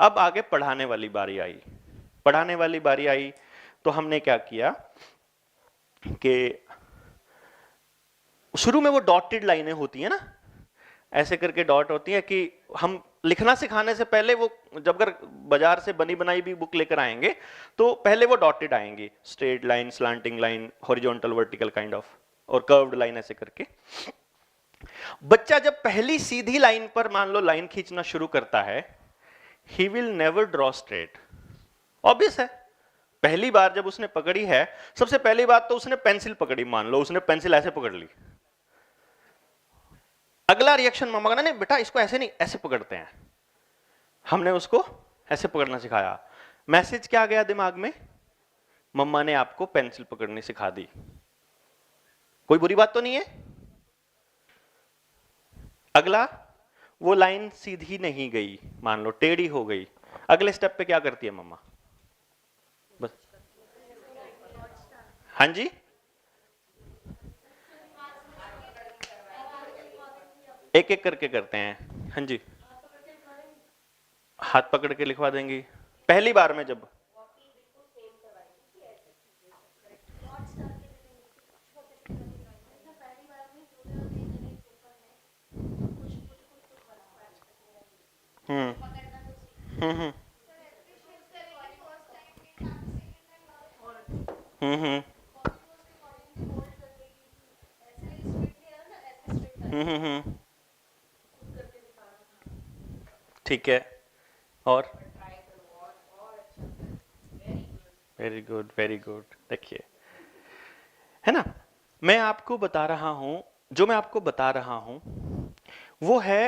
अब आगे पढ़ाने वाली बारी आई। पढ़ाने वाली बारी आई तो हमने क्या किया कि शुरू में वो डॉटेड लाइनें होती है ना, ऐसे करके डॉट होती है कि हम लिखना सिखाने से पहले वो जब अगर बाजार से बनी बनाई भी बुक लेकर आएंगे तो पहले वो डॉटेड आएंगी, straight line, slanting line, horizontal, vertical kind of, और कर्व्ड लाइन ऐसे करके। बच्चा जब पहली सीधी लाइन पर मान लो लाइन खींचना शुरू करता है, he will never draw straight. Obvious है, पहली बार जब उसने पकड़ी है, सबसे पहली बात तो उसने पेंसिल पकड़ी, मान लो उसने पेंसिल ऐसे पकड़ ली, अगला रिएक्शन मम्मा का, नहीं बेटा इसको ऐसे नहीं, ऐसे पकड़ते हैं। हमने उसको ऐसे पकड़ना सिखाया। मैसेज क्या गया दिमाग में? मम्मा ने आपको पेंसिल पकड़नी सिखा दी। कोई बुरी बात तो नहीं है। अगला, वो लाइन सीधी नहीं गई, मान लो टेढ़ी हो गई, अगले स्टेप पे क्या करती है मम्मा? बस, हाँ जी, एक एक करके करते हैं। हाँ जी, हाथ पकड़ के लिखवा देंगी पहली बार में जब। हम्म हम्म हम्म हम्म, ठीक है। और वेरी गुड, वेरी गुड। देखिए, है ना, मैं आपको बता रहा हूं, जो मैं आपको बता रहा हूं वो है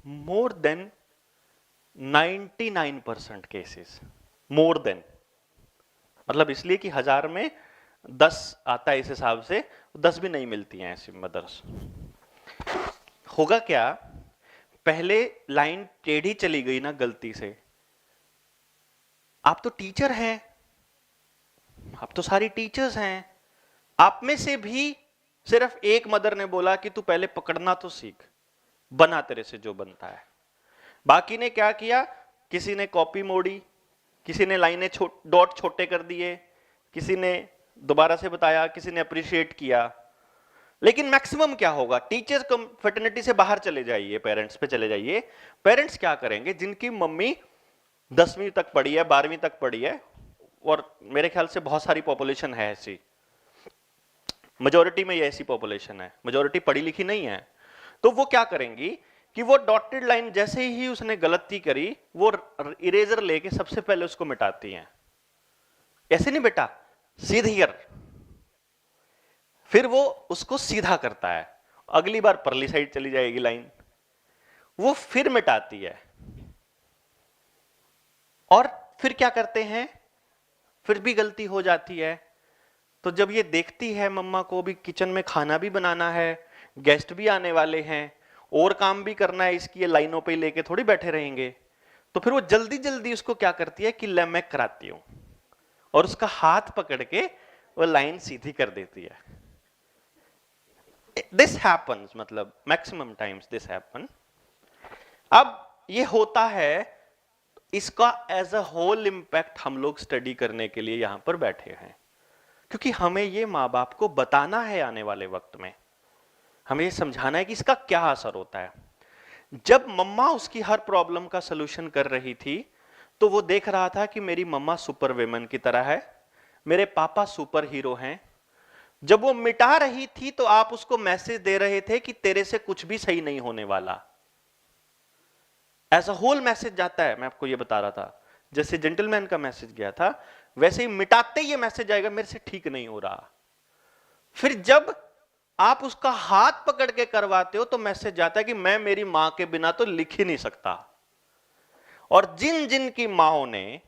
more than 99% cases, more than, मतलब इसलिए कि 1000 में 10 आता है, इस हिसाब से 10 भी नहीं मिलती हैं ऐसी मदर्स। होगा क्या, पहले लाइन टेढ़ी चली गई ना गलती से, आप तो टीचर हैं, आप तो सारी टीचर्स हैं, आप में से भी सिर्फ एक मदर ने बोला कि तू पहले पकड़ना तो सीख, बना तेरे से जो बनता है। बाकी ने क्या किया, किसी ने कॉपी मोड़ी, किसी ने लाइनें डॉट छोटे कर दिए, किसी ने दोबारा से बताया, किसी ने अप्रिशिएट किया। लेकिन मैक्सिमम क्या होगा, टीचर्स कंफर्टेनिटी से बाहर चले जाइए, पेरेंट्स पे चले जाइए। पेरेंट्स क्या करेंगे, जिनकी मम्मी 10वीं तक पढ़ी है, 12वीं तक पढ़ी है, और मेरे ख्याल से बहुत सारी पॉपुलेशन है ऐसी, मेजोरिटी में ये ऐसी पॉपुलेशन है, मेजोरिटी पढ़ी लिखी नहीं है, तो वो क्या करेंगी कि वो डॉटेड लाइन जैसे ही उसने गलती करी, वो इरेजर लेके सबसे पहले उसको मिटाती हैं। ऐसे नहीं बेटा, सीधी कर, फिर वो उसको सीधा करता है, अगली बार परली साइड चली जाएगी लाइन, वो फिर मिटाती है। और फिर क्या करते हैं, फिर भी गलती हो जाती है, तो जब ये देखती है मम्मा को भी किचन में खाना भी बनाना है, गेस्ट भी आने वाले हैं, और काम भी करना है, इसकी ये लाइनों पे लेके थोड़ी बैठे रहेंगे, तो फिर वो जल्दी जल्दी उसको क्या करती है कि ले मैं कराती हूं, और उसका हाथ पकड़ के वो लाइन सीधी कर देती है। दिस हैपन्स, मतलब मैक्सिमम टाइम्स दिस हैपन। अब ये होता है, इसका एज अ होल इंपैक्ट हम लोग स्टडी करने के लिए यहां पर बैठे हैं, क्योंकि हमें ये माँ बाप को बताना है आने वाले वक्त में, हमें ये समझाना है कि इसका क्या असर होता है। जब मम्मा उसकी हर प्रॉब्लम का सलूशन कर रही थी, तो वो देख रहा था कि मेरी मम्मा सुपर वुमेन की तरह है, मेरे पापा सुपर हीरो हैं। जब वो मिटा रही थी तो आप उसको मैसेज दे रहे थे कि तेरे से कुछ भी सही नहीं होने वाला। एज अ होल मैसेज जाता है, मैं आपको ये बता रहा था, जैसे जेंटलमैन का मैसेज गया था, वैसे ही मिटाते ही ये मैसेज आएगा, मेरे से ठीक नहीं हो रहा। फिर जब आप उसका हाथ पकड़ के करवाते हो तो मैसेज जाता है कि मैं मेरी मां के बिना तो लिख ही नहीं सकता। और जिन जिन की माओं ने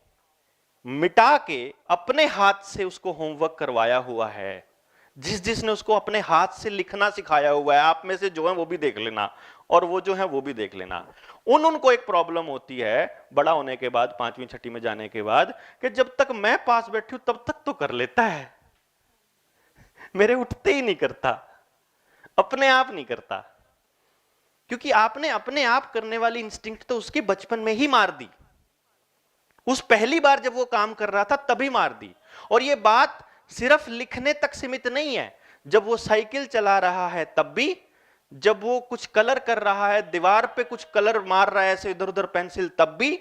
मिटा के अपने हाथ से उसको होमवर्क करवाया हुआ है, जिस जिसने उसको अपने हाथ से लिखना सिखाया हुआ है, आप में से जो है वो भी देख लेना, और वो जो है वो भी देख लेना, उनको एक प्रॉब्लम होती है बड़ा होने के बाद, 5वीं 6वीं में जाने के बाद, कि जब तक मैं पास बैठी हूं तब तक तो कर लेता है, मेरे उठते ही नहीं करता, अपने आप नहीं करता, क्योंकि आपने अपने आप करने वाली इंस्टिंक्ट तो उसके बचपन में ही मार दी। उस पहली बार जब वो काम कर रहा था तभी मार दी। और ये बात सिर्फ लिखने तक सीमित नहीं है, जब वो साइकिल चला रहा है तब भी, जब वो कुछ कलर कर रहा है, दीवार पे कुछ कलर मार रहा है ऐसे इधर उधर पेंसिल, तब भी,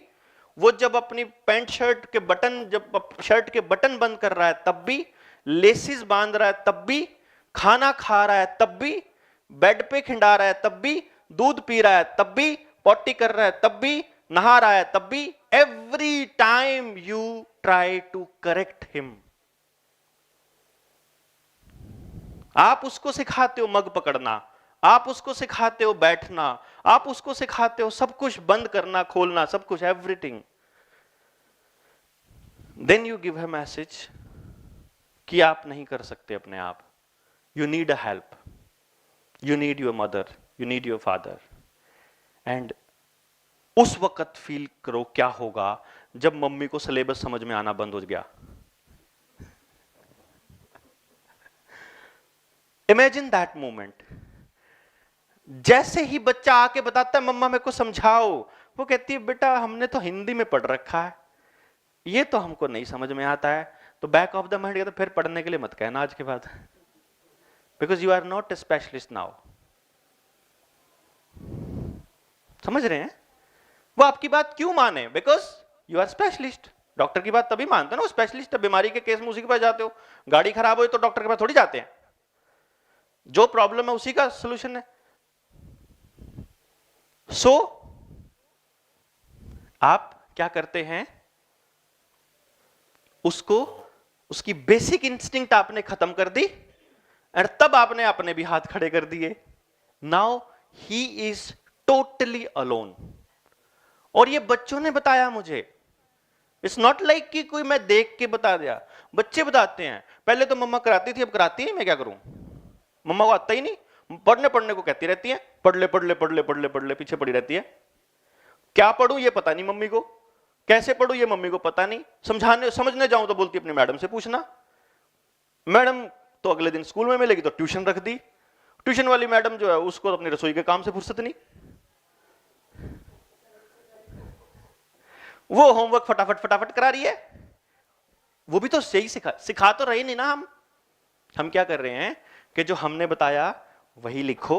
वो जब अपनी पैंट शर्ट के बटन, जब शर्ट के बटन बंद कर रहा है तब भी, लेसिस बांध रहा है तब भी, खाना खा रहा है तब भी, बेड पे खिंडा रहा है तब भी, दूध पी रहा है तब भी, पॉटी कर रहा है तब भी, नहा रहा है तब भी, every time you try to correct him. आप उसको सिखाते हो मग पकड़ना, आप उसको सिखाते हो बैठना, आप उसको सिखाते हो सब कुछ बंद करना खोलना, सब कुछ, everything. Then you give a message कि आप नहीं कर सकते अपने आप, you need a help, you need your mother, you need your father. And उस वक्त फील करो क्या होगा जब मम्मी को सिलेबस समझ में आना बंद हो गया। Imagine that moment. जैसे ही बच्चा आके बताता है मम्मा मेरे को समझाओ, वो कहती है बेटा हमने तो हिंदी में पढ़ रखा है, ये तो हमको नहीं समझ में आता है। तो बैक ऑफ द माइंड कहता फिर पढ़ने के लिए मत कहना आज के बाद, because you are not a specialist now. समझ रहे हैं? वो आपकी बात क्यों माने? Because you are specialist. Doctor की बात तभी मानते हो ना, स्पेशलिस्ट। बीमारी के केस में उसी के पास जाते हो। गाड़ी खराब हो तो डॉक्टर के पास थोड़ी जाते हैं, जो प्रॉब्लम है उसी का सोल्यूशन है। सो आप क्या करते हैं, उसको, उसकी बेसिक इंस्टिंक्ट आपने खत्म कर दी और तब आपने अपने भी हाथ खड़े कर दिए। Now he is totally alone. और ये बच्चों ने बताया मुझे, इट्स नॉट लाइक कि कोई मैं देख के बता दिया। बच्चे बताते हैं पहले तो मम्मा कराती थी, अब कराती है, मैं क्या करूं, मम्मा को आता ही नहीं, पढ़ने को कहती रहती है, पढ़ ले पढ़ ले पढ़ ले पढ़ ले पढ़ ले, पीछे पड़ी रहती है। क्या पढ़ूं ये पता नहीं मम्मी को, कैसे पढ़ूं ये मम्मी को पता नहीं, समझने जाऊं तो बोलती अपनी मैडम से पूछना। मैडम तो अगले दिन स्कूल में मिलेगी तो ट्यूशन रख दी। ट्यूशन वाली मैडम जो है उसको अपनी रसोई के काम से फुर्सत नहीं, वो होमवर्क फटाफट फटाफट करा रही है। वो भी तो सही सिखा तो रहे नहीं ना। हम क्या कर रहे हैं कि जो हमने बताया वही लिखो,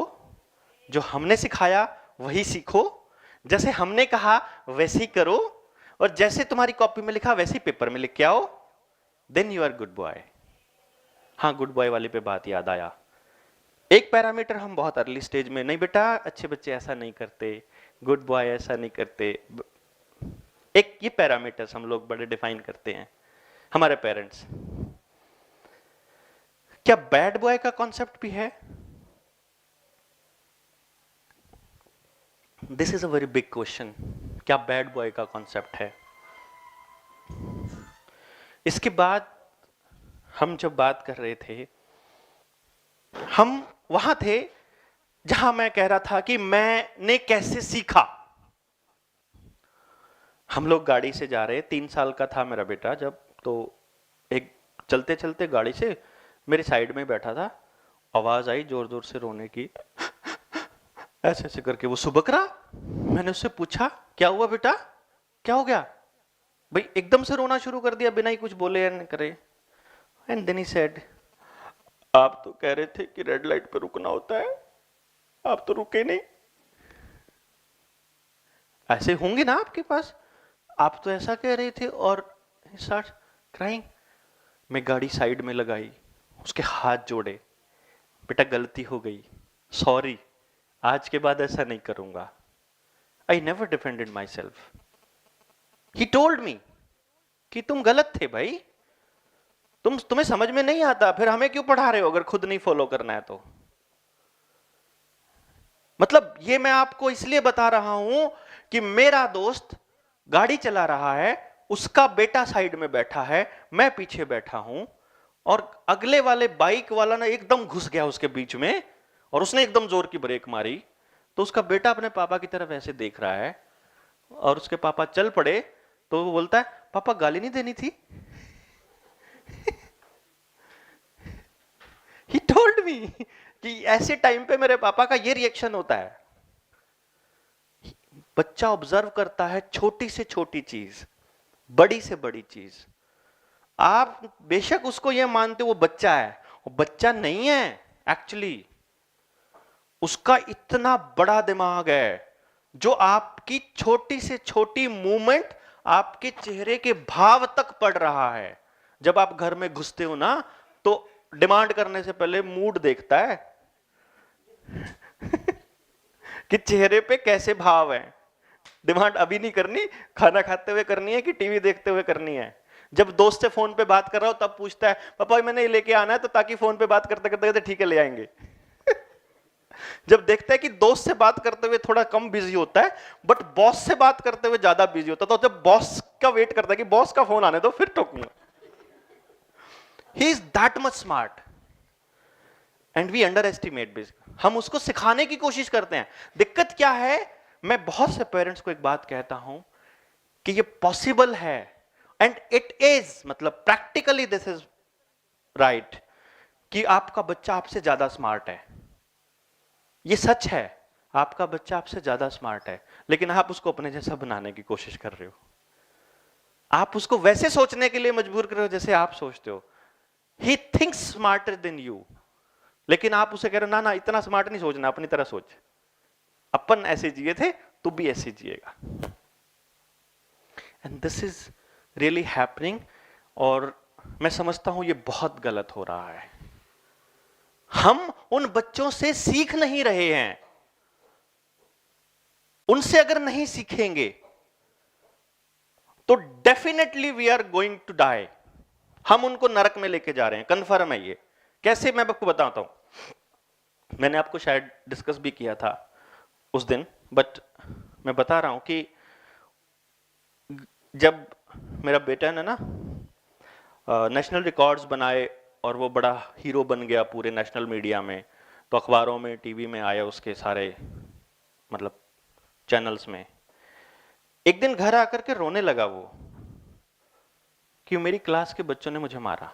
जो हमने सिखाया वही सीखो, जैसे हमने कहा वैसे ही करो, और जैसे तुम्हारी कॉपी में लिखा वैसे ही पेपर में लिख के आओ, then you are good boy. हाँ, गुड बॉय वाली पे बात याद आया। एक पैरामीटर हम बहुत अर्ली स्टेज में, नहीं बेटा अच्छे बच्चे ऐसा नहीं करते, गुड बॉय ऐसा नहीं करते, एक ये पैरामीटर्स हम लोग बड़े डिफाइन करते हैं हमारे पेरेंट्स। क्या बैड बॉय का कॉन्सेप्ट भी है? This is a very big question. क्या बैड बॉय का कॉन्सेप्ट है? इसके बाद हम जब बात कर रहे थे, हम वहां थे जहां मैं कह रहा था कि मैंने कैसे सीखा। हम लोग गाड़ी से जा रहे, 3 साल का था मेरा बेटा जब, तो एक चलते चलते गाड़ी से मेरे साइड में बैठा था, आवाज आई जोर जोर से रोने की, ऐसे ऐसे करके वो सुबक रहा। मैंने उससे पूछा क्या हुआ बेटा, क्या हो गया भाई, एकदम से रोना शुरू कर दिया बिना ही कुछ बोले या नहीं करे। एंड देन ही सेड, आप तो कह रहे थे कि रेड लाइट पे रुकना होता है, आप तो रुके नहीं। ऐसे होंगे ना आपके पास, आप तो ऐसा कह रहे थे। और स्टार्ट क्राइंग। मैं गाड़ी साइड में लगाई, उसके हाथ जोड़े, बेटा गलती हो गई, सॉरी, आज के बाद ऐसा नहीं करूंगा। I never defended my self. He told me कि तुम गलत थे भाई, तुम्हें समझ में नहीं आता, फिर हमें क्यों पढ़ा रहे हो अगर खुद नहीं फॉलो करना है तो। मतलब ये मैं आपको इसलिए बता रहा हूं कि मेरा दोस्त गाड़ी चला रहा है, उसका बेटा साइड में बैठा है, मैं पीछे बैठा हूं, और अगले वाले बाइक वाला ना एकदम घुस गया उसके बीच में और उसने एकदम जोर की ब्रेक मारी। तो उसका बेटा अपने पापा की तरफ ऐसे देख रहा है और उसके पापा चल पड़े, तो वो बोलता है पापा गाली नहीं देनी थी। He told me कि ऐसे टाइम पे मेरे पापा का ये रिएक्शन होता है। बच्चा ऑब्जर्व करता है छोटी से छोटी चीज, बड़ी से बड़ी चीज। आप बेशक उसको यह मानते हो वो बच्चा है, वो बच्चा नहीं है एक्चुअली। उसका इतना बड़ा दिमाग है जो आपकी छोटी से छोटी मूवमेंट आपके चेहरे के भाव तक पढ़ रहा है। जब आप घर में घुसते हो ना, तो डिमांड करने से पहले मूड देखता है कि चेहरे पे कैसे भाव है। डिमांड अभी नहीं करनी, खाना खाते हुए करनी है कि टीवी देखते हुए करनी है। जब दोस्त से फोन पे बात कर रहा हो तब पूछता है पापा मैंने ये लेके आना है, तो ताकि फोन पे बात करते करते ठीक है ले आएंगे। जब देखता है कि दोस्त से बात करते हुए थोड़ा कम बिजी होता है, बट बॉस से बात करते हुए ज्यादा बिजी होता है, तो जब बॉस का वेट करता है कि बॉस का फोन आने दो फिर ठोकूंगा। He is that much smart and we underestimate. हम उसको सिखाने की कोशिश करते हैं। दिक्कत क्या है, मैं बहुत से पेरेंट्स को एक बात कहता हूं कि ये पॉसिबल है, एंड इट इज, मतलब प्रैक्टिकली दिस इज राइट, कि आपका बच्चा आपसे ज्यादा स्मार्ट है। ये सच है, आपका बच्चा आपसे ज्यादा स्मार्ट है, लेकिन आप उसको अपने जैसा बनाने की कोशिश कर रहे हो। आप उसको वैसे सोचने के लिए मजबूर कर रहे हो जैसे आप सोचते हो। He thinks smarter than you, लेकिन आप उसे कह रहे हो ना ना इतना स्मार्ट नहीं सोचना, अपनी तरह सोच, अपन ऐसे जिए थे तू भी ऐसे जिएगा। And this is really happening, और मैं समझता हूं ये बहुत गलत हो रहा है। हम उन बच्चों से सीख नहीं रहे हैं। उनसे अगर नहीं सीखेंगे तो definitely we are going to die. हम उनको नरक में लेके जा रहे हैं, कंफर्म है ये। कैसे, मैं आपको बताता हूं। मैंने आपको शायद डिस्कस भी किया था उस दिन, बट मैं बता रहा हूं कि जब मेरा बेटा ने ना नेशनल रिकॉर्ड्स बनाए और वो बड़ा हीरो बन गया पूरे नेशनल मीडिया में, तो अखबारों में टीवी में आया उसके सारे मतलब चैनल्स में। एक दिन घर आकर के रोने लगा वो कि मेरी क्लास के बच्चों ने मुझे मारा।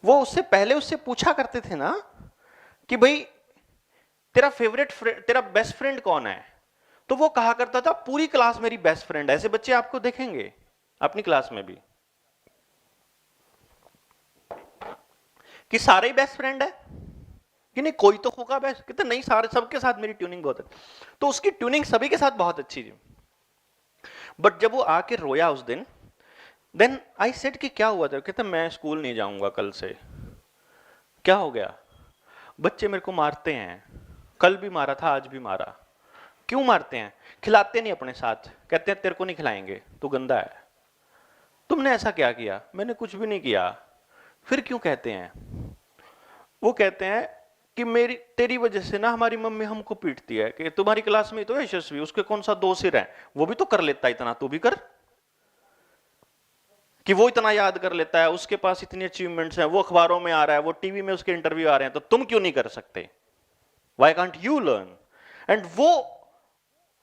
वो उससे पहले उससे पूछा करते थे ना कि भाई तेरा फेवरेट फ्रेंड, तेरा बेस्ट फ्रेंड कौन है, तो वो कहा करता था पूरी क्लास मेरी बेस्ट फ्रेंड है। ऐसे बच्चे आपको देखेंगे अपनी क्लास में भी कि सारे ही बेस्ट फ्रेंड है कि नहीं, कोई तो होगा बेस्ट, कहते नहीं सारे, सबके साथ मेरी ट्यूनिंग बहुत है। तो उसकी ट्यूनिंग सभी के साथ बहुत अच्छी थी। बट जब वो आके रोया उस दिन, देन आई सेड कि क्या हुआ था, कहते मैं स्कूल नहीं जाऊंगा कल से। क्या हो गया, बच्चे मेरे को मारते हैं, कल भी मारा था आज भी मारा। क्यों मारते हैं, खिलाते नहीं अपने साथ, कहते हैं तेरे को नहीं खिलाएंगे तू गंदा है। तुमने ऐसा क्या किया, मैंने कुछ भी नहीं किया। फिर क्यों कहते हैं, वो कहते हैं कि मेरी तेरी वजह से ना हमारी मम्मी हमको पीटती है, कि तुम्हारी क्लास में तो है यशस्वी, उसके कौन सा दो सिर है, वो भी तो कर लेता है इतना, तू भी कर। कि वो इतना याद कर लेता है, उसके पास इतनी अचीवमेंट्स हैं, वो अखबारों में आ रहा है, वो टीवी में उसके इंटरव्यू आ रहे हैं, तो तुम क्यों नहीं कर सकते, why can't you learn. And वो,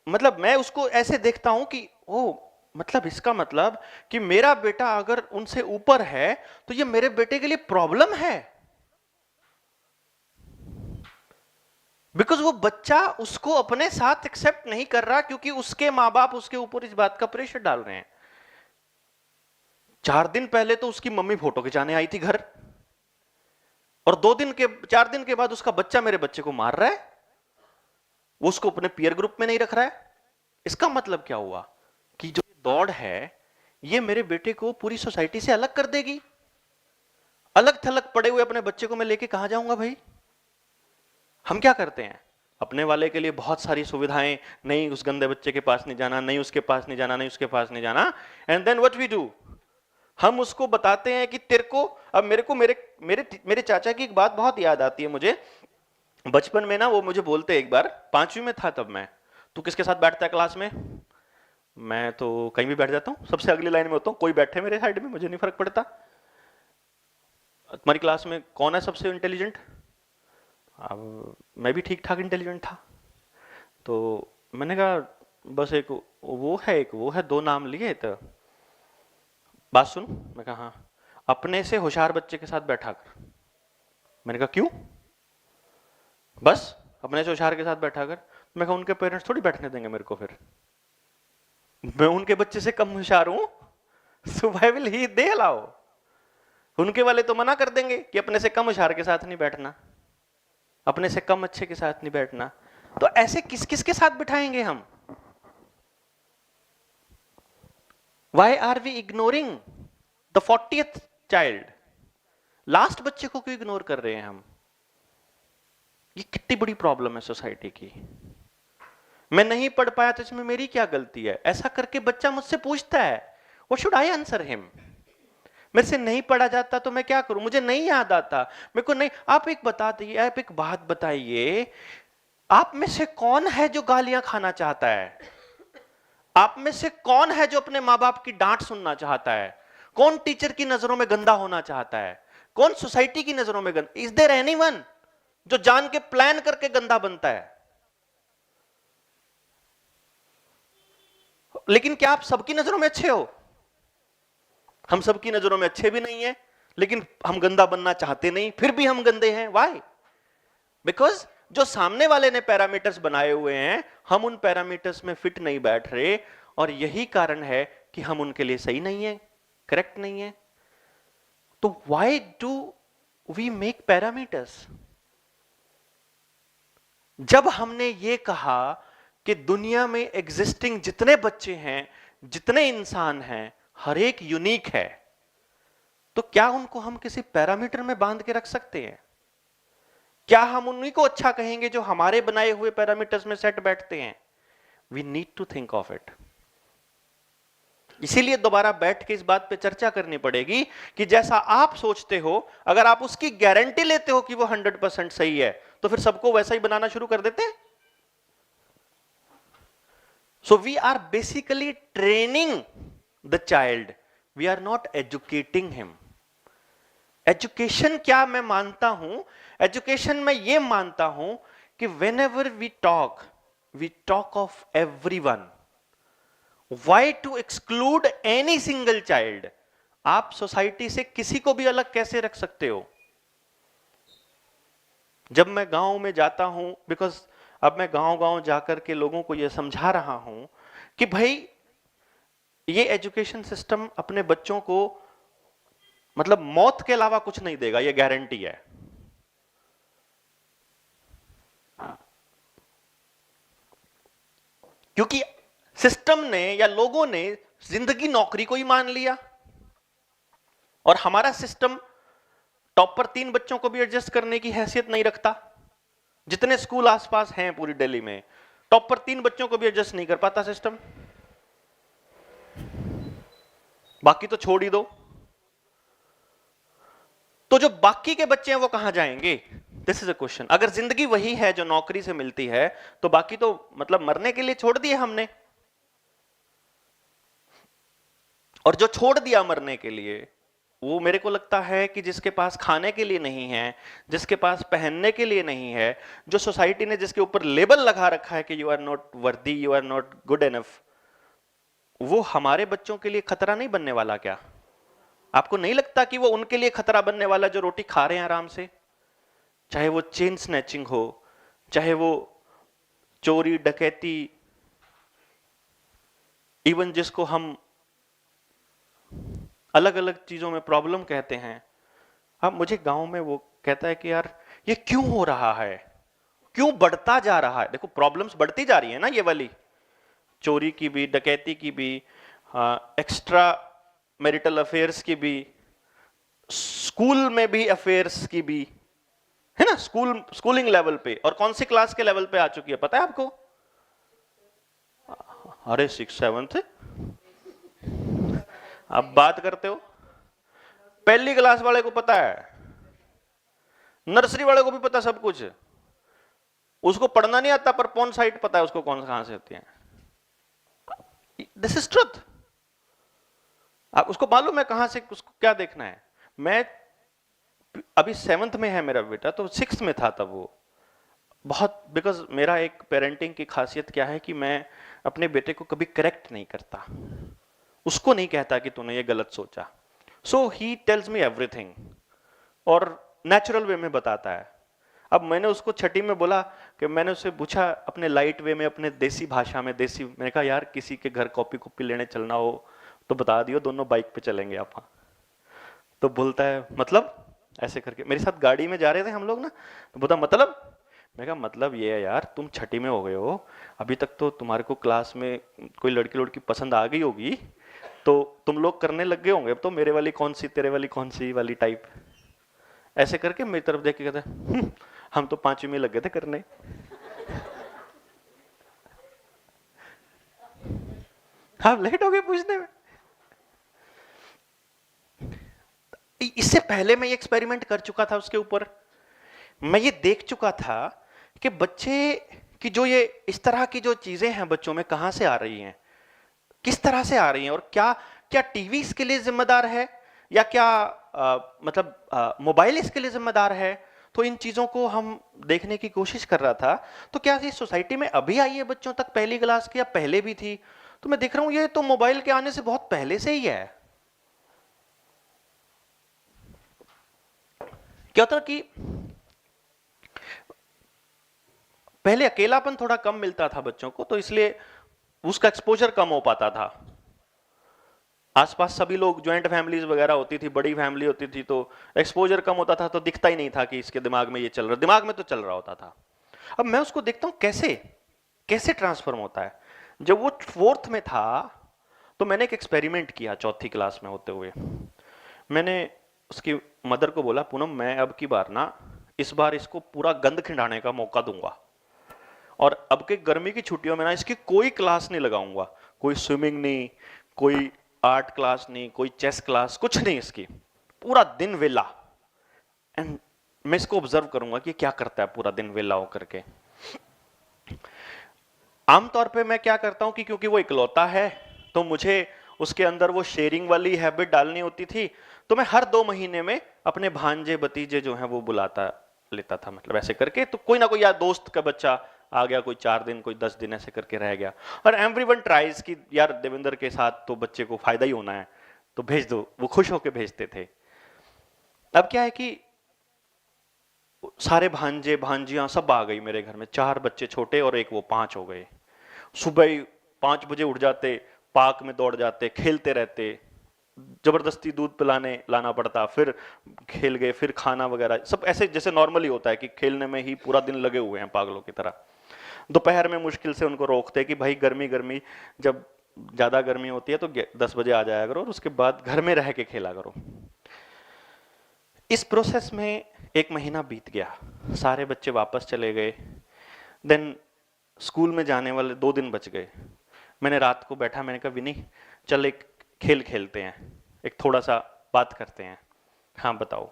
मतलब मैं उसको ऐसे देखता हूं कि ओ, मतलब इसका मतलब कि मेरा बेटा अगर उनसे ऊपर है तो ये मेरे बेटे के लिए प्रॉब्लम है। बिकॉज वो बच्चा उसको अपने साथ एक्सेप्ट नहीं कर रहा, क्योंकि उसके माँ बाप उसके ऊपर इस बात का प्रेशर डाल रहे हैं। 4 दिन पहले तो उसकी मम्मी फोटो खिंचाने आई थी घर, और 4 दिन के बाद उसका बच्चा मेरे बच्चे को मार रहा है, वो उसको अपने पीयर ग्रुप में नहीं रख रहा है। इसका मतलब क्या हुआ कि जो दौड़ है ये मेरे बेटे को पूरी सोसाइटी से अलग कर देगी। अलग थलग पड़े हुए अपने बच्चे को मैं लेके कहां जाऊंगा भाई। हम क्या करते हैं, अपने वाले के लिए बहुत सारी सुविधाएं, नहीं उस गंदे बच्चे के पास नहीं जाना, नहीं उसके पास नहीं जाना, नहीं उसके पास नहीं जाना, and then what we do, हम उसको बताते हैं कि तेरे को, अब मेरे को मेरे मेरे मेरे चाचा की एक बात बहुत याद आती है मुझे। बचपन में ना वो मुझे बोलते, एक बार 5वीं में था तब मैं, तू किसके साथ बैठता है क्लास में, मैं तो कहीं भी बैठ जाता हूँ, सबसे अगली लाइन में होता हूँ, कोई बैठे मेरे साइड में मुझे नहीं फर्क पड़ता। तुम्हारी क्लास में कौन है सबसे इंटेलिजेंट, अब मैं भी ठीक ठाक इंटेलिजेंट था, तो मैंने कहा बस एक वो है, एक वो है, 2 नाम लिए, तो बात सुन। मैं कहा हाँ, अपने से होशियार बच्चे के साथ बैठा कर। मैंने कहा क्यों, बस अपने से होशियार के साथ बैठा कर। मैं कहा उनके पेरेंट्स थोड़ी बैठने देंगे मेरे को फिर, मैं उनके बच्चे से कम होशियार हूं, so why will he they allow? उनके वाले तो मना कर देंगे कि अपने से कम होशियार के साथ नहीं बैठना, अपने से कम अच्छे के साथ नहीं बैठना। तो ऐसे किस किस के साथ बिठाएंगे हम? Why are we ignoring the 40th child? Last बच्चे को क्यों इग्नोर कर रहे हैं हम? ये कितनी बड़ी प्रॉब्लम है सोसाइटी की। मैं नहीं पढ़ पाया तो इसमें मेरी क्या गलती है? ऐसा करके बच्चा मुझसे पूछता है, what should I answer him? मेरे से नहीं पढ़ा जाता तो मैं क्या करूं? मुझे नहीं याद आता, मेरे को नहीं। आप एक बता दीजिए, आप एक बात बताइए, आप में से कौन है जो गालियां खाना चाहता है? आप में से कौन है जो अपने माँ बाप की डांट सुनना चाहता है? कौन टीचर की नजरों में गंदा होना चाहता है? कौन सोसाइटी की नजरों में गंदा? इज देयर एनीवन जो जान के प्लान करके गंदा बनता है? लेकिन क्या आप सबकी नजरों में अच्छे हो? हम सबकी नजरों में अच्छे भी नहीं है, लेकिन हम गंदा बनना चाहते नहीं, फिर भी हम गंदे हैं। व्हाई? बिकॉज जो सामने वाले ने पैरामीटर्स बनाए हुए हैं, हम उन पैरामीटर्स में फिट नहीं बैठ रहे, और यही कारण है कि हम उनके लिए सही नहीं है, करेक्ट नहीं है। तो why do we make parameters? जब हमने ये कहा कि दुनिया में एग्जिस्टिंग जितने बच्चे हैं, जितने इंसान हैं, हर एक यूनिक है, तो क्या उनको हम किसी पैरामीटर में बांध के रख सकते हैं? क्या हम उन्हीं को अच्छा कहेंगे जो हमारे बनाए हुए पैरामीटर्स में सेट बैठते हैं? We need to think of it. इसीलिए दोबारा बैठ के इस बात पे चर्चा करनी पड़ेगी कि जैसा आप सोचते हो, अगर आप उसकी गारंटी लेते हो कि वो 100% सही है, तो फिर सबको वैसा ही बनाना शुरू कर देते हैं। So we are basically training the child, we are not educating him. Education क्या मैं मानता हूं? एजुकेशन में यह मानता हूं कि whenever we talk of everyone. Why to exclude any single child? आप सोसाइटी से किसी को भी अलग कैसे रख सकते हो? जब मैं गांव में जाता हूं, बिकॉज अब मैं गांव-गांव जाकर के लोगों को यह समझा रहा हूं कि भाई ये एजुकेशन सिस्टम अपने बच्चों को मतलब मौत के अलावा कुछ नहीं देगा, ये गारंटी है। क्योंकि सिस्टम ने या लोगों ने जिंदगी नौकरी को ही मान लिया, और हमारा सिस्टम टॉपर 3 बच्चों को भी एडजस्ट करने की हैसियत नहीं रखता। जितने स्कूल आसपास हैं पूरी दिल्ली में, टॉपर 3 बच्चों को भी एडजस्ट नहीं कर पाता सिस्टम, बाकी तो छोड़ ही दो। तो जो बाकी के बच्चे हैं वो कहां जाएंगे? This is a question. अगर जिंदगी वही है जो नौकरी से मिलती है, तो बाकी तो मतलब मरने के लिए छोड़ दिए हमने। और जो छोड़ दिया मरने के लिए, वो मेरे को लगता है कि जिसके पास खाने के लिए नहीं है, जिसके पास पहनने के लिए नहीं है, जो सोसाइटी ने जिसके ऊपर लेबल लगा रखा है कि you are not worthy, you are not good enough, वो हमारे बच्चों के लिए खतरा नहीं बनने वाला क्या? आपको नहीं लगता कि वो उनके लिए खतरा बनने वाला जो रोटी खा रहे हैं आराम से? चाहे वो चेन स्नैचिंग हो, चाहे वो चोरी डकैती, इवन जिसको हम अलग अलग चीजों में प्रॉब्लम कहते हैं। अब मुझे गांव में वो कहता है कि यार ये क्यों हो रहा है, क्यों बढ़ता जा रहा है? देखो प्रॉब्लम्स बढ़ती जा रही है ना, ये वाली चोरी की भी, डकैती की भी, एक्स्ट्रा मैरिटल अफेयर्स की भी, स्कूल में भी अफेयर्स की भी, है ना? स्कूलिंग लेवल पे, और कौन सी क्लास के लेवल पे आ चुकी है पता है आपको? अरे 6th 7th आप बात करते हो। पहली क्लास वाले को पता है, नर्सरी वाले को भी पता सब कुछ, उसको पढ़ना नहीं आता पर पॉर्न साइट पता है उसको कौन कहां से होती है। This is truth. आप उसको मालूम है कहां से उसको क्या देखना है। मैं अभी 7th में है मेरा बेटा, तो 6th में था तब वो बहुत, बिकॉज मेरा एक पेरेंटिंग की खासियत क्या है कि मैं अपने बेटे को कभी करेक्ट नहीं करता, उसको नहीं कहता कि तूने ये गलत सोचा। सो ही टेल्स मी एवरीथिंग और नेचुरल वे में बताता है। अब मैंने उसको छठी में बोला कि मैंने उससे पूछा अपने लाइट वे में, अपने देसी भाषा में, देसी, मैंने कहा यार किसी के घर कॉपी लेने चलना हो तो बता दियो, दोनों बाइक पे चलेंगे आप। तो बोलता है मतलब, ऐसे करके मेरे साथ गाड़ी में जा रहे थे हम लोग ना, तो बोलता मतलब, मैं कहा मतलब ये है यार, तुम छठी में हो गए हो, अभी तक तो तुम्हारे को क्लास में कोई लड़की लड़की पसंद आ गई होगी, तो तुम लोग करने लग गए होंगे अब तो, मेरे वाली कौन सी, तेरे वाली कौन सी वाली टाइप। ऐसे करके मेरी तरफ देख के कहता है हम तो 5वीं में लग गए थे करने। आप लेट हो गए पूछने में। इससे पहले मैं ये एक्सपेरिमेंट कर चुका था उसके ऊपर। मैं ये देख चुका था कि बच्चे की जो ये इस तरह की जो चीजें हैं बच्चों में कहां से आ रही हैं, किस तरह से आ रही हैं, और क्या क्या टीवी इसके लिए जिम्मेदार है, या क्या मतलब मोबाइल इसके लिए जिम्मेदार है। तो इन चीजों को हम देखने की कोशिश कर रहा था। तो क्या ये सोसाइटी में अभी आई है बच्चों तक पहली क्लास की, या पहले भी थी। तो मैं देख रहा हूं ये तो मोबाइल के आने से बहुत पहले से ही है। क्या होता कि पहले अकेलापन थोड़ा कम मिलता था बच्चों को, तो इसलिए उसका एक्सपोजर कम हो पाता था। आसपास सभी लोग, ज्वाइंट फैमिलीज वगैरह होती थी, बड़ी फैमिली होती थी, तो एक्सपोजर कम होता था, तो दिखता ही नहीं था कि इसके दिमाग में ये चल रहा, दिमाग में तो चल रहा होता था। अब मैं उसको देखता हूं कैसे कैसे ट्रांसफॉर्म होता है। जब वो 4th में था तो मैंने एक एक्सपेरिमेंट किया, 4थी क्लास में होते हुए। मैंने उसकी मदर को बोला, पूनम मैं अब की बार ना, इस बार इसको पूरा गंद खिंडाने का मौका दूंगा, और अब के गर्मी की छुट्टियों में ना इसकी कोई क्लास नहीं लगाऊंगा, कोई स्विमिंग नहीं, कोई आर्ट क्लास नहीं, कोई चेस क्लास, कुछ नहीं, इसकी पूरा दिन वेला। एंड मैं इसको ऑब्जर्व करूंगा कि क्या करता है पूरा दिन वेला होकर के। आमतौर पे मैं क्या करता हूं कि क्योंकि वो इकलौता है तो मुझे उसके अंदर वो शेयरिंग वाली हैबिट डालनी होती थी, तो मैं हर 2 महीने में अपने भांजे भतीजे जो हैं वो बुलाता लेता था, मतलब ऐसे करके। तो कोई ना कोई, या दोस्त का बच्चा आ गया, कोई 4 दिन, कोई 10 दिन, ऐसे करके रह गया। और एवरीवन ट्राइज कि यार देवेंद्र के साथ तो बच्चे को फायदा ही होना है, तो भेज दो, वो खुश होकर भेजते थे। अब क्या है कि सारे भांजे भांजियां सब आ गई मेरे घर में, 4 बच्चे छोटे और एक वो, 5 हो गए। सुबह ही 5 बजे उठ जाते, पार्क में दौड़ जाते, खेलते रहते, जबरदस्ती दूध पिलाने लाना पड़ता, फिर खेल गए, फिर खाना वगैरह, सब ऐसे जैसे नॉर्मली होता है कि खेलने में ही पूरा दिन लगे हुए हैं पागलों की तरह। दोपहर में मुश्किल से उनको रोकते कि भाई गर्मी गर्मी, जब ज्यादा गर्मी होती है तो 10 बजे आ जाया करो, और उसके बाद घर में रह के खेला करो। इस प्रोसेस में 1 महीना बीत गया, सारे बच्चे वापस चले गए। देन स्कूल में जाने वाले 2 दिन बच गए। मैंने रात को बैठा, मैंने कहा विनी चल एक खेल खेलते हैं, एक थोड़ा सा बात करते हैं। हाँ बताओ।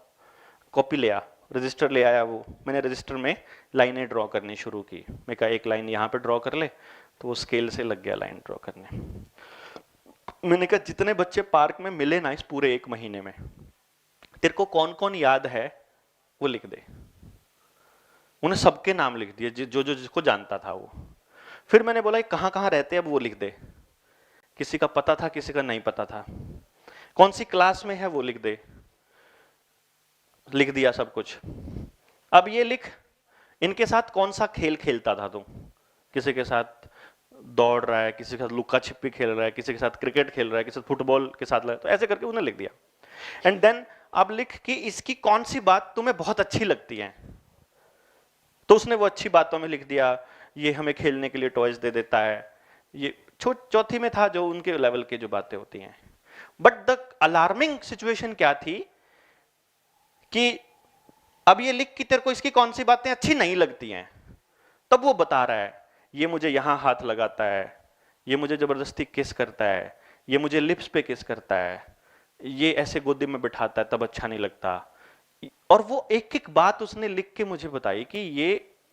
कॉपी ले आ, रजिस्टर ले आया वो। मैंने रजिस्टर में लाइनें ड्रॉ करनी शुरू की। मैं कहा एक लाइन यहाँ पे ड्रॉ कर ले, तो वो स्केल से लग गया लाइन ड्रॉ करने। मैंने कहा जितने बच्चे पार्क में मिले ना इस पूरे 1 महीने में, तेरे को कौन कौन याद है वो लिख दे। उन्हें सबके नाम लिख दिए, जो जो जिसको जानता था वो। फिर मैंने बोला कहाँ कहाँ रहते हैं अब वो लिख दे। किसी का पता था, किसी का नहीं पता था। कौन सी क्लास में है वो लिख दे। लिख दिया सब कुछ। अब ये लिख, इनके साथ कौन सा खेल खेलता था तुम। किसी के साथ दौड़ रहा है, किसी के साथ लुका छिपी खेल रहा है, किसी के साथ क्रिकेट खेल रहा है, किसी फुटबॉल के साथ, तो ऐसे करके उन्हें लिख दिया। एंड देन अब लिख कि इसकी कौन सी बात तुम्हें बहुत अच्छी लगती है। तो उसने वो अच्छी बातों में लिख दिया, ये हमें खेलने के लिए टॉयज दे देता है। ये 4थी में था, जो उनके लेवल की जो बातें होती हैं। बट द अलार्मिंग सिचुएशन क्या थी कि अब ये लिख कि तेरे को इसकी कौन सी बातें अच्छी नहीं लगती हैं। तब वो बता रहा है, ये मुझे यहां हाथ लगाता है, ये मुझे जबरदस्ती किस करता है, ये मुझे लिप्स पे किस करता है, ये ऐसे गोदी में बिठाता है तब अच्छा नहीं लगता। और वो एक एक बात उसने लिख के मुझे बताई कि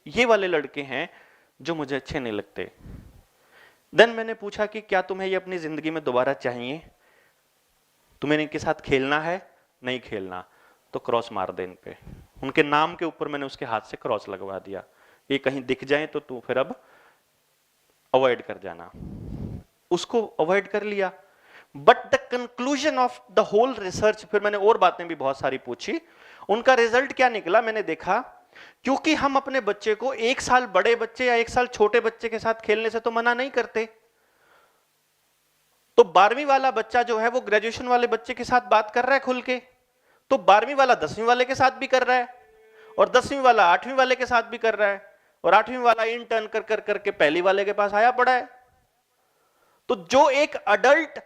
ये वाले लड़के हैं जो मुझे अच्छे नहीं लगते। देन मैंने पूछा कि क्या तुम्हें ये अपनी जिंदगी में दोबारा चाहिए, तुम्हें इनके साथ खेलना है, नहीं खेलना, तो क्रॉस मार दे इन पे। उनके नाम के ऊपर मैंने उसके हाथ से क्रॉस लगवा दिया, ये कहीं दिख जाए तो तू फिर अब अवॉइड कर जाना। उसको अवॉइड कर लिया। But the conclusion of the whole research, फिर मैंने और बातें भी बहुत सारी पूछी, उनका रिजल्ट क्या निकला मैंने देखा क्योंकि हम अपने बच्चे को 1 साल बड़े बच्चे या 1 साल छोटे बच्चे के साथ खेलने से तो मना नहीं करते। तो 12वीं वाला बच्चा जो है वो ग्रेजुएशन वाले बच्चे के साथ बात कर रहा है खुल के, तो 12वीं वाला 10वीं वाले के साथ भी कर रहा है, और 10वीं वाला 8वीं वाले के साथ भी कर रहा है, और 8वीं वाला इंटर्न कर कर करके पहली वाले के पास आया पड़ा है। तो जो एक अडल्ट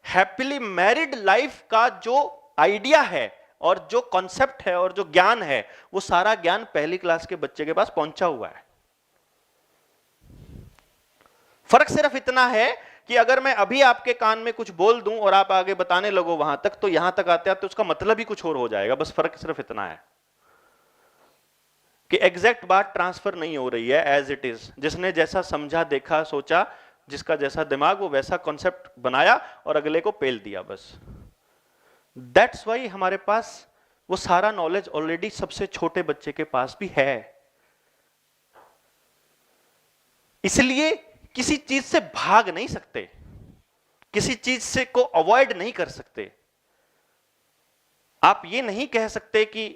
हैप्पीली मैरिड लाइफ का जो आइडिया है और जो कॉन्सेप्ट है और जो ज्ञान है, वो सारा ज्ञान पहली क्लास के बच्चे के पास पहुंचा हुआ है। फर्क सिर्फ इतना है कि अगर मैं अभी आपके कान में कुछ बोल दूं और आप आगे बताने लगो वहां तक, तो यहां तक आते आते उसका मतलब ही कुछ और हो जाएगा। बस फर्क सिर्फ इतना है कि एग्जैक्ट बात ट्रांसफर नहीं हो रही है एज इट इज। जिसने जैसा समझा, देखा, सोचा, जिसका जैसा दिमाग, वो वैसा कॉन्सेप्ट बनाया और अगले को पेल दिया बस। दैट्स वाई हमारे पास वो सारा नॉलेज ऑलरेडी सबसे छोटे बच्चे के पास भी है। इसलिए किसी चीज से भाग नहीं सकते, किसी चीज से को अवॉइड नहीं कर सकते। आप ये नहीं कह सकते कि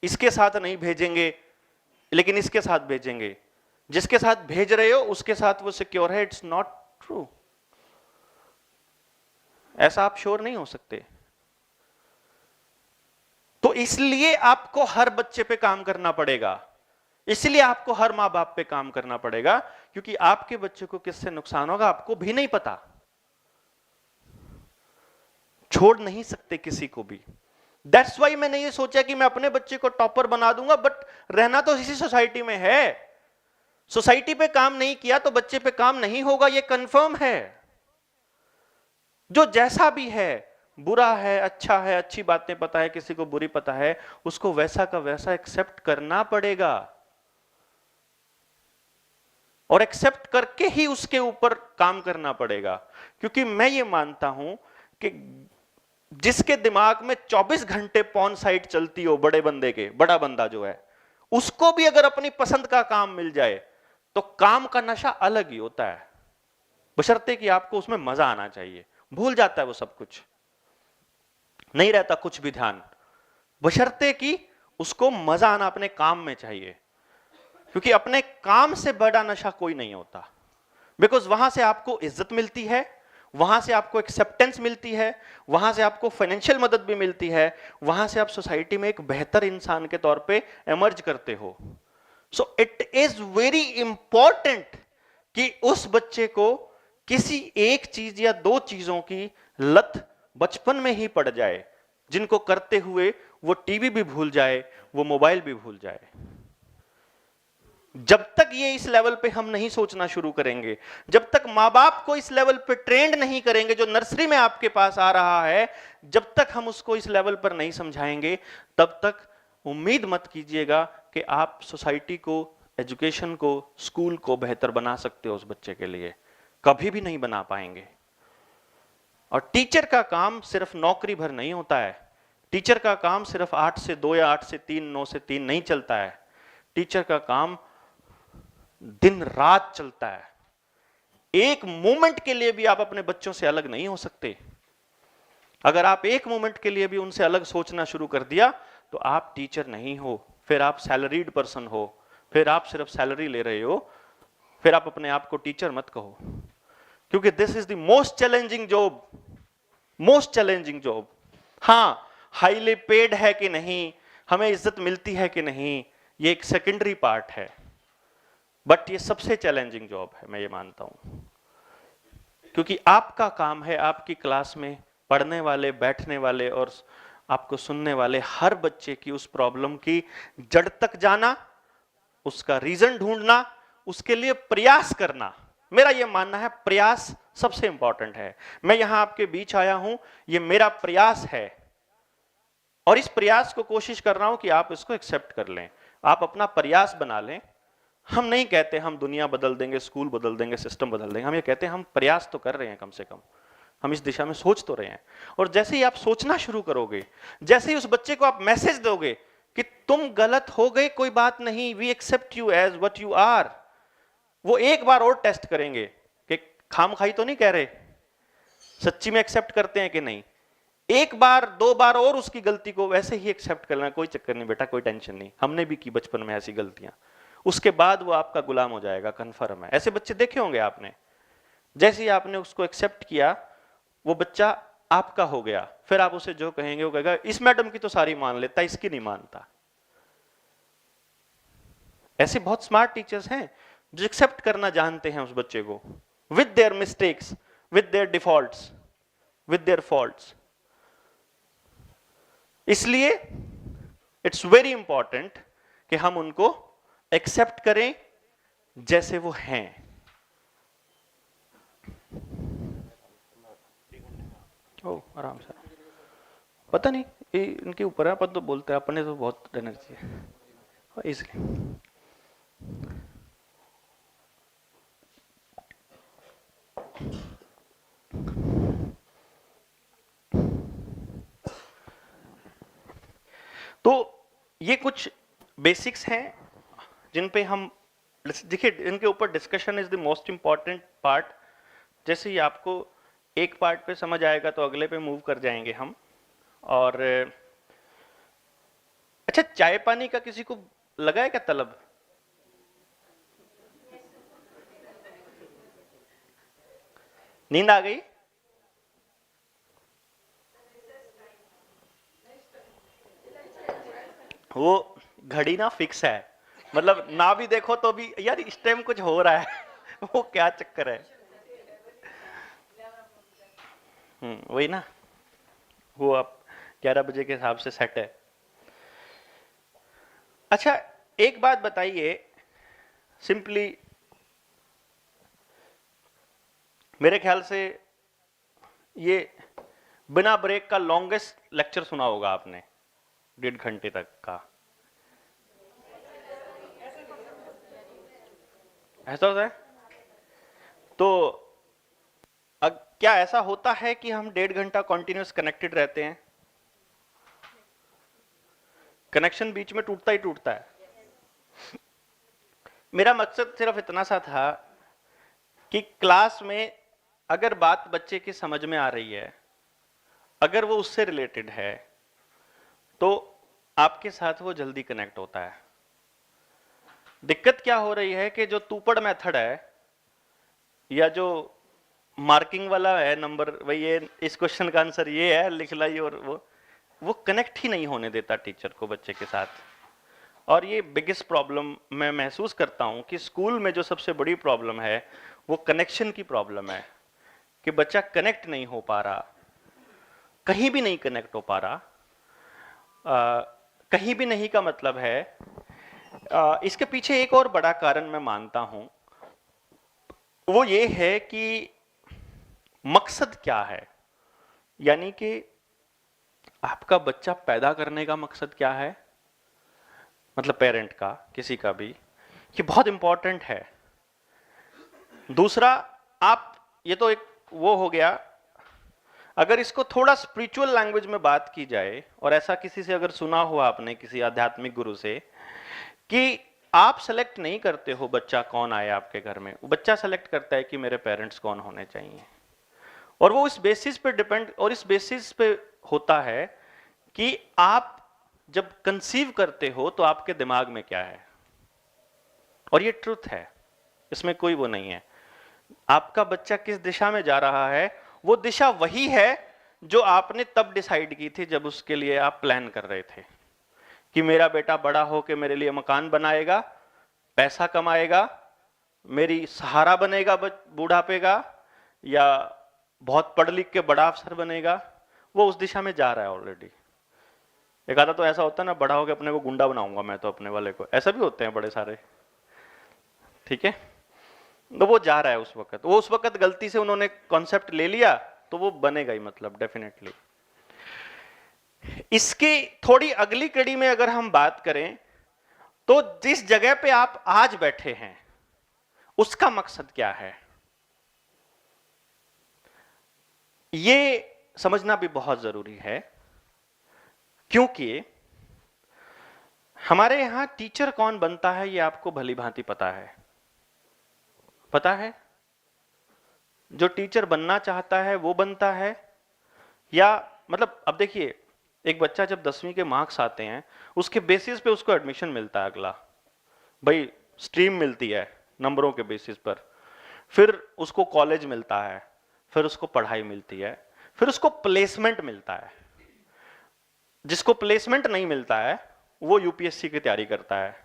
इसके साथ नहीं भेजेंगे लेकिन इसके साथ भेजेंगे। जिसके साथ भेज रहे हो उसके साथ वो सिक्योर है, इट्स नॉट ट्रू। ऐसा आप श्योर नहीं हो सकते। तो इसलिए आपको हर बच्चे पे काम करना पड़ेगा, इसलिए आपको हर मां बाप पे काम करना पड़ेगा, क्योंकि आपके बच्चे को किससे नुकसान होगा आपको भी नहीं पता। छोड़ नहीं सकते किसी को भी। दैट्स वाई मैंने ये सोचा कि मैं अपने बच्चे को टॉपर बना दूंगा, बट रहना तो इसी सोसाइटी में है। सोसाइटी पे काम नहीं किया तो बच्चे पे काम नहीं होगा, ये कंफर्म है। जो जैसा भी है, बुरा है, अच्छा है, अच्छी बातें पता है, किसी को बुरी पता है, उसको वैसा का वैसा एक्सेप्ट करना पड़ेगा, और एक्सेप्ट करके ही उसके ऊपर काम करना पड़ेगा। क्योंकि मैं ये मानता हूं कि जिसके दिमाग में 24 घंटे पॉर्न साइट चलती हो, बड़े बंदे के, बड़ा बंदा जो है, उसको भी अगर अपनी पसंद का काम मिल जाए तो काम का नशा अलग ही होता है, बशर्ते कि आपको उसमें मजा आना चाहिए। भूल जाता है वो सब कुछ, नहीं रहता कुछ भी ध्यान, बशर्ते कि उसको मजा आना अपने काम में चाहिए। क्योंकि अपने काम से बड़ा नशा कोई नहीं होता। बिकॉज वहां से आपको इज्जत मिलती है, वहां से आपको एक्सेप्टेंस मिलती है, वहां से आपको फाइनेंशियल मदद भी मिलती है, वहां से आप सोसाइटी में एक बेहतर इंसान के तौर पे एमर्ज करते हो। So it is very important कि उस बच्चे को किसी एक चीज या 2 चीजों की लत बचपन में ही पड़ जाए, जिनको करते हुए वो टीवी भी भूल जाए, वो मोबाइल भी भूल जाए। जब तक ये इस लेवल पे हम नहीं सोचना शुरू करेंगे, जब तक मां बाप को इस लेवल पे ट्रेंड नहीं करेंगे, जो नर्सरी में आपके पास आ रहा है, जब तक हम उसको इस लेवल पर नहीं समझाएंगे, तब तक उम्मीद मत कीजिएगा कि आप सोसाइटी को, एजुकेशन को, स्कूल को बेहतर बना सकते हो उस बच्चे के लिए। कभी भी नहीं बना पाएंगे। और टीचर का काम सिर्फ नौकरी भर नहीं होता है। टीचर का काम सिर्फ 8 से 2 या 8 से 3, 9 से 3 नहीं चलता है। टीचर का काम दिन रात चलता है। एक मोमेंट के लिए भी आप अपने बच्चों से अलग नहीं हो सकते। अगर आप एक मोमेंट के लिए भी उनसे अलग सोचना शुरू कर दिया तो आप टीचर नहीं हो, फिर आप सैलरीड पर्सन हो, फिर आप सिर्फ सैलरी ले रहे हो, फिर आप अपने आप को टीचर मत कहो। क्योंकि this is the most challenging job, most challenging job. हां, हाईली पेड है कि नहीं, हमें इज्जत मिलती है कि नहीं, ये एक सेकेंडरी पार्ट है, बट ये सबसे चैलेंजिंग जॉब है, मैं ये मानता हूं। क्योंकि आपका काम है आपकी क्लास में पढ़ने वाले, बैठने वाले और आपको सुनने वाले हर बच्चे की उस प्रॉब्लम की जड़ तक जाना, उसका रीजन ढूंढना, उसके लिए प्रयास करना। मेरा यह मानना है प्रयास सबसे इंपॉर्टेंट है। मैं यहां आपके बीच आया हूं, यह मेरा प्रयास है, और इस प्रयास को कोशिश कर रहा हूं कि आप इसको एक्सेप्ट कर लें, आप अपना प्रयास बना लें। हम नहीं कहते हम दुनिया बदल देंगे, स्कूल बदल देंगे, सिस्टम बदल देंगे, हम ये कहते हैं हम प्रयास तो कर रहे हैं, कम से कम हम इस दिशा में सोच तो रहे हैं। और जैसे ही आप सोचना शुरू करोगे, जैसे ही उस बच्चे को आप मैसेज दोगे कि तुम गलत हो गए, कोई बात नहीं, we accept you as what you are, वो एक बार और टेस्ट करेंगे कि खाम खाई तो नहीं कह रहे, सच्ची में एक्सेप्ट करते हैं कि नहीं। एक बार दो बार और उसकी गलती को वैसे ही एक्सेप्ट करना, कोई चक्कर नहीं बेटा, कोई टेंशन नहीं, हमने भी की बचपन में ऐसी गलतियां, उसके बाद वो आपका गुलाम हो जाएगा, कन्फर्म है। ऐसे बच्चे देखे होंगे आपने, जैसे ही आपने उसको एक्सेप्ट किया वो बच्चा आपका हो गया, फिर आप उसे जो कहेंगे वो कहेगा इस मैडम की तो सारी मान लेता, इसकी नहीं मानता। ऐसे बहुत स्मार्ट टीचर्स हैं जो एक्सेप्ट करना जानते हैं उस बच्चे को, with their mistakes, with their defaults, with their faults. इसलिए इट्स वेरी इंपॉर्टेंट कि हम उनको एक्सेप्ट करें जैसे वो हैं। ओ आराम से, पता नहीं ये इनके ऊपर है, अपन तो बोलते हैं, अपने तो बहुत एनर्जी है इसलिए। तो ये कुछ बेसिक्स हैं जिन पे हम देखिए, इनके ऊपर discussion is the most important part. जैसे ही आपको एक पार्ट पे समझ आएगा तो अगले पे मूव कर जाएंगे हम। और अच्छा, चाय पानी का किसी को लगा है क्या तलब? नींद आ गई? वो घड़ी ना फिक्स है, मतलब ना भी देखो तो भी यार इस टाइम कुछ हो रहा है वो क्या चक्कर है? वही ना, वो आप 11 बजे के हिसाब से सेट है। अच्छा, एक बात बताइए सिंपली, मेरे ख्याल से ये बिना ब्रेक का लॉन्गेस्ट लेक्चर सुना होगा आपने, 1.5 घंटे तक का। ऐसा होता है? तो क्या ऐसा होता है कि हम 1.5 घंटा कॉन्टिन्यूस कनेक्टेड रहते हैं? कनेक्शन बीच में टूटता ही टूटता है। मेरा मकसद सिर्फ इतना सा था कि क्लास में अगर बात बच्चे की समझ में आ रही है, अगर वो उससे रिलेटेड है, तो आपके साथ वो जल्दी कनेक्ट होता है। दिक्कत क्या हो रही है कि जो तूपड़ मेथड है या जो मार्किंग वाला है नंबर, वही ये इस क्वेश्चन का आंसर ये है, लिख लाई, और वो कनेक्ट ही नहीं होने देता टीचर को बच्चे के साथ। और ये बिगेस्ट प्रॉब्लम मैं महसूस करता हूं कि स्कूल में जो सबसे बड़ी प्रॉब्लम है वो कनेक्शन की प्रॉब्लम है, कि बच्चा कनेक्ट नहीं हो पा रहा, कहीं भी नहीं कनेक्ट हो पा रहा। कहीं भी नहीं का मतलब है, इसके पीछे एक और बड़ा कारण मैं मानता हूं, वो ये है कि मकसद क्या है, यानी कि आपका बच्चा पैदा करने का मकसद क्या है, मतलब पेरेंट का, किसी का भी, ये बहुत इंपॉर्टेंट है। दूसरा, आप ये तो एक वो हो गया, अगर इसको थोड़ा स्पिरिचुअल लैंग्वेज में बात की जाए, और ऐसा किसी से अगर सुना हुआ आपने, किसी आध्यात्मिक गुरु से, कि आप सेलेक्ट नहीं करते हो बच्चा कौन आए आपके घर में, बच्चा सेलेक्ट करता है कि मेरे पेरेंट्स कौन होने चाहिए। और वो इस बेसिस पे डिपेंड, और इस बेसिस पे होता है कि आप जब कंसीव करते हो तो आपके दिमाग में क्या है। और ये ट्रुथ है, इसमें कोई वो नहीं है। आपका बच्चा किस दिशा में जा रहा है, वो दिशा वही है जो आपने तब डिसाइड की थी जब उसके लिए आप प्लान कर रहे थे कि मेरा बेटा बड़ा होकर मेरे लिए मकान बनाएगा, पैसा कमाएगा, मेरी सहारा बनेगा बूढ़ापे का, या बहुत पढ़ लिख के बड़ा अफसर बनेगा। वो उस दिशा में जा रहा है ऑलरेडी। एक आधा तो ऐसा होता है ना, बड़ा होकर अपने को गुंडा बनाऊंगा मैं तो अपने वाले को, ऐसा भी होते हैं बड़े सारे, ठीक है। तो वो जा रहा है उस वक्त, वो उस वक्त गलती से उन्होंने कॉन्सेप्ट ले लिया तो वो बनेगा ही, मतलब डेफिनेटली। इसकी थोड़ी अगली कड़ी में अगर हम बात करें तो जिस जगह पे आप आज बैठे हैं उसका मकसद क्या है, ये समझना भी बहुत जरूरी है। क्योंकि हमारे यहां टीचर कौन बनता है ये आपको भली भांति पता है। पता है, जो टीचर बनना चाहता है वो बनता है, या मतलब अब देखिए, एक बच्चा जब 10वीं के मार्क्स आते हैं, उसके बेसिस पे उसको एडमिशन मिलता है अगला, भाई स्ट्रीम मिलती है नंबरों के बेसिस पर, फिर उसको कॉलेज मिलता है, फिर उसको पढ़ाई मिलती है, फिर उसको प्लेसमेंट मिलता है। जिसको प्लेसमेंट नहीं मिलता है वो यूपीएससी की तैयारी करता है,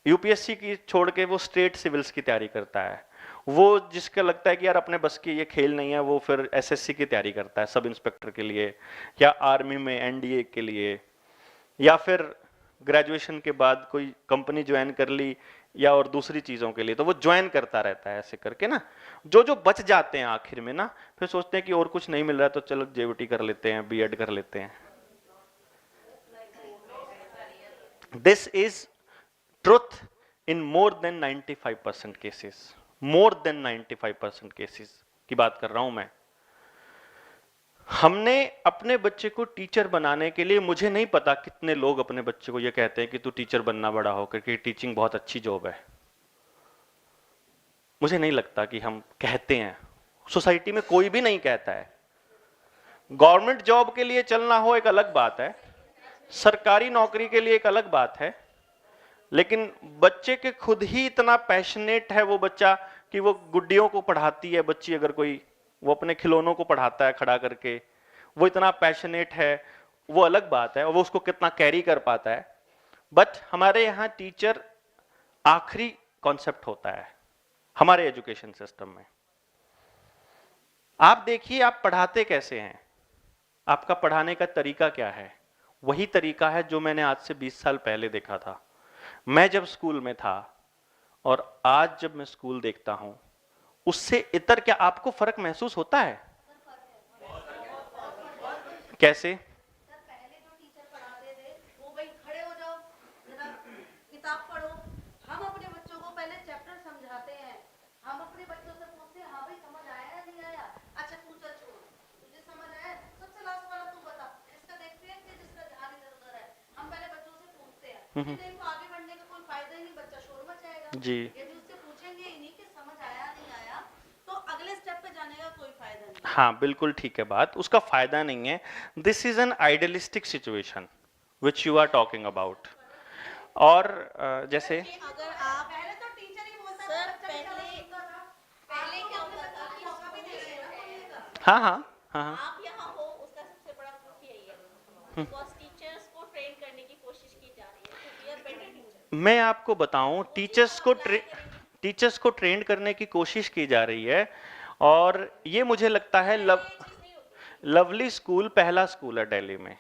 यूपीएससी की छोड़ के वो स्टेट सिविल्स की तैयारी करता है, वो जिसका लगता है कि यार अपने बस की ये खेल नहीं है वो फिर एसएससी की तैयारी करता है सब इंस्पेक्टर के लिए, या आर्मी में एनडीए के लिए, या फिर ग्रेजुएशन के बाद कोई कंपनी ज्वाइन कर ली या और दूसरी चीजों के लिए, तो वो ज्वाइन करता रहता है ऐसे करके ना। जो जो बच जाते हैं आखिर में ना, फिर सोचते हैं कि और कुछ नहीं मिल रहा है तो चलो जेवीटी कर लेते हैं, बीएड कर लेते हैं। This is truth in more than 95% cases, more than 95% cases की बात कर रहा हूं मैं। हमने अपने बच्चे को टीचर बनाने के लिए, मुझे नहीं पता कितने लोग अपने बच्चे को ये कहते हैं कि तू टीचर बनना बड़ा होकर, कि टीचिंग बहुत अच्छी जॉब है। मुझे नहीं लगता कि हम कहते हैं, सोसाइटी में कोई भी नहीं कहता है। गवर्नमेंट जॉब के लिए चलना हो एक अलग बात है, सरकारी नौकरी के लिए एक अलग बात है, लेकिन बच्चे के खुद ही इतना पैशनेट है वो बच्चा कि वो गुड्डियों को पढ़ाती है बच्ची, अगर कोई वो अपने खिलौनों को पढ़ाता है खड़ा करके, वो इतना पैशनेट है, वो अलग बात है, और वो उसको कितना कैरी कर पाता है। बट हमारे यहाँ टीचर आखिरी कॉन्सेप्ट होता है हमारे एजुकेशन सिस्टम में। आप देखिए आप पढ़ाते कैसे हैं, आपका पढ़ाने का तरीका क्या है, वही तरीका है जो मैंने आज से 20 साल पहले देखा था। मैं जब स्कूल में था और आज जब मैं स्कूल देखता हूं, उससे इतर क्या आपको फर्क महसूस होता है? कैसे? पहले जो टीचर पढ़ाते थे वो भाई खड़े हो जाओ जरा किताब पढ़ो, हम अपने बच्चों को पहले चैप्टर समझाते हैं, हम अपने बच्चों से पूछते हैं हाँ भाई समझ आया या नहीं आया, अच्छा तू चल छोड़, तुझे समझ आया, सबसे लास्ट वाला तू बता, इसका देखते हैं कि जिसका ध्यान इधर उधर है, हम पहले बच्चों से पूछते हैं, नहीं तो आगे बढ़ने का कोई फायदा ही नहीं, बच्चा शोर मचाएगा जी। यदि उससे पूछेंगे ही नहीं कि समझ आया नहीं आया तो अगले स्टेप पे जाने का कोई फायदा नहीं। हाँ बिल्कुल ठीक है बात, उसका फायदा नहीं है। This is an idealistic situation which you are talking about. और जैसे अगर आप पहले तो टीचर ही बोलता था, पहले क्या होता था कि मौका भी दे रहे हैं ना, हाँ हाँ हाँ हाँ आप यहाँ हो उसका सबसे बड़ा प्रूफ यही है, बिकॉज़ टीचर्स को ट्रेन करने की कोशिश की जा रही है to be a better teacher. मैं आपको बताऊं, टीचर्स को ट्रेन करने की कोशिश की जा रही है, और ये मुझे लगता है लवली स्कूल पहला स्कूल है दिल्ली में,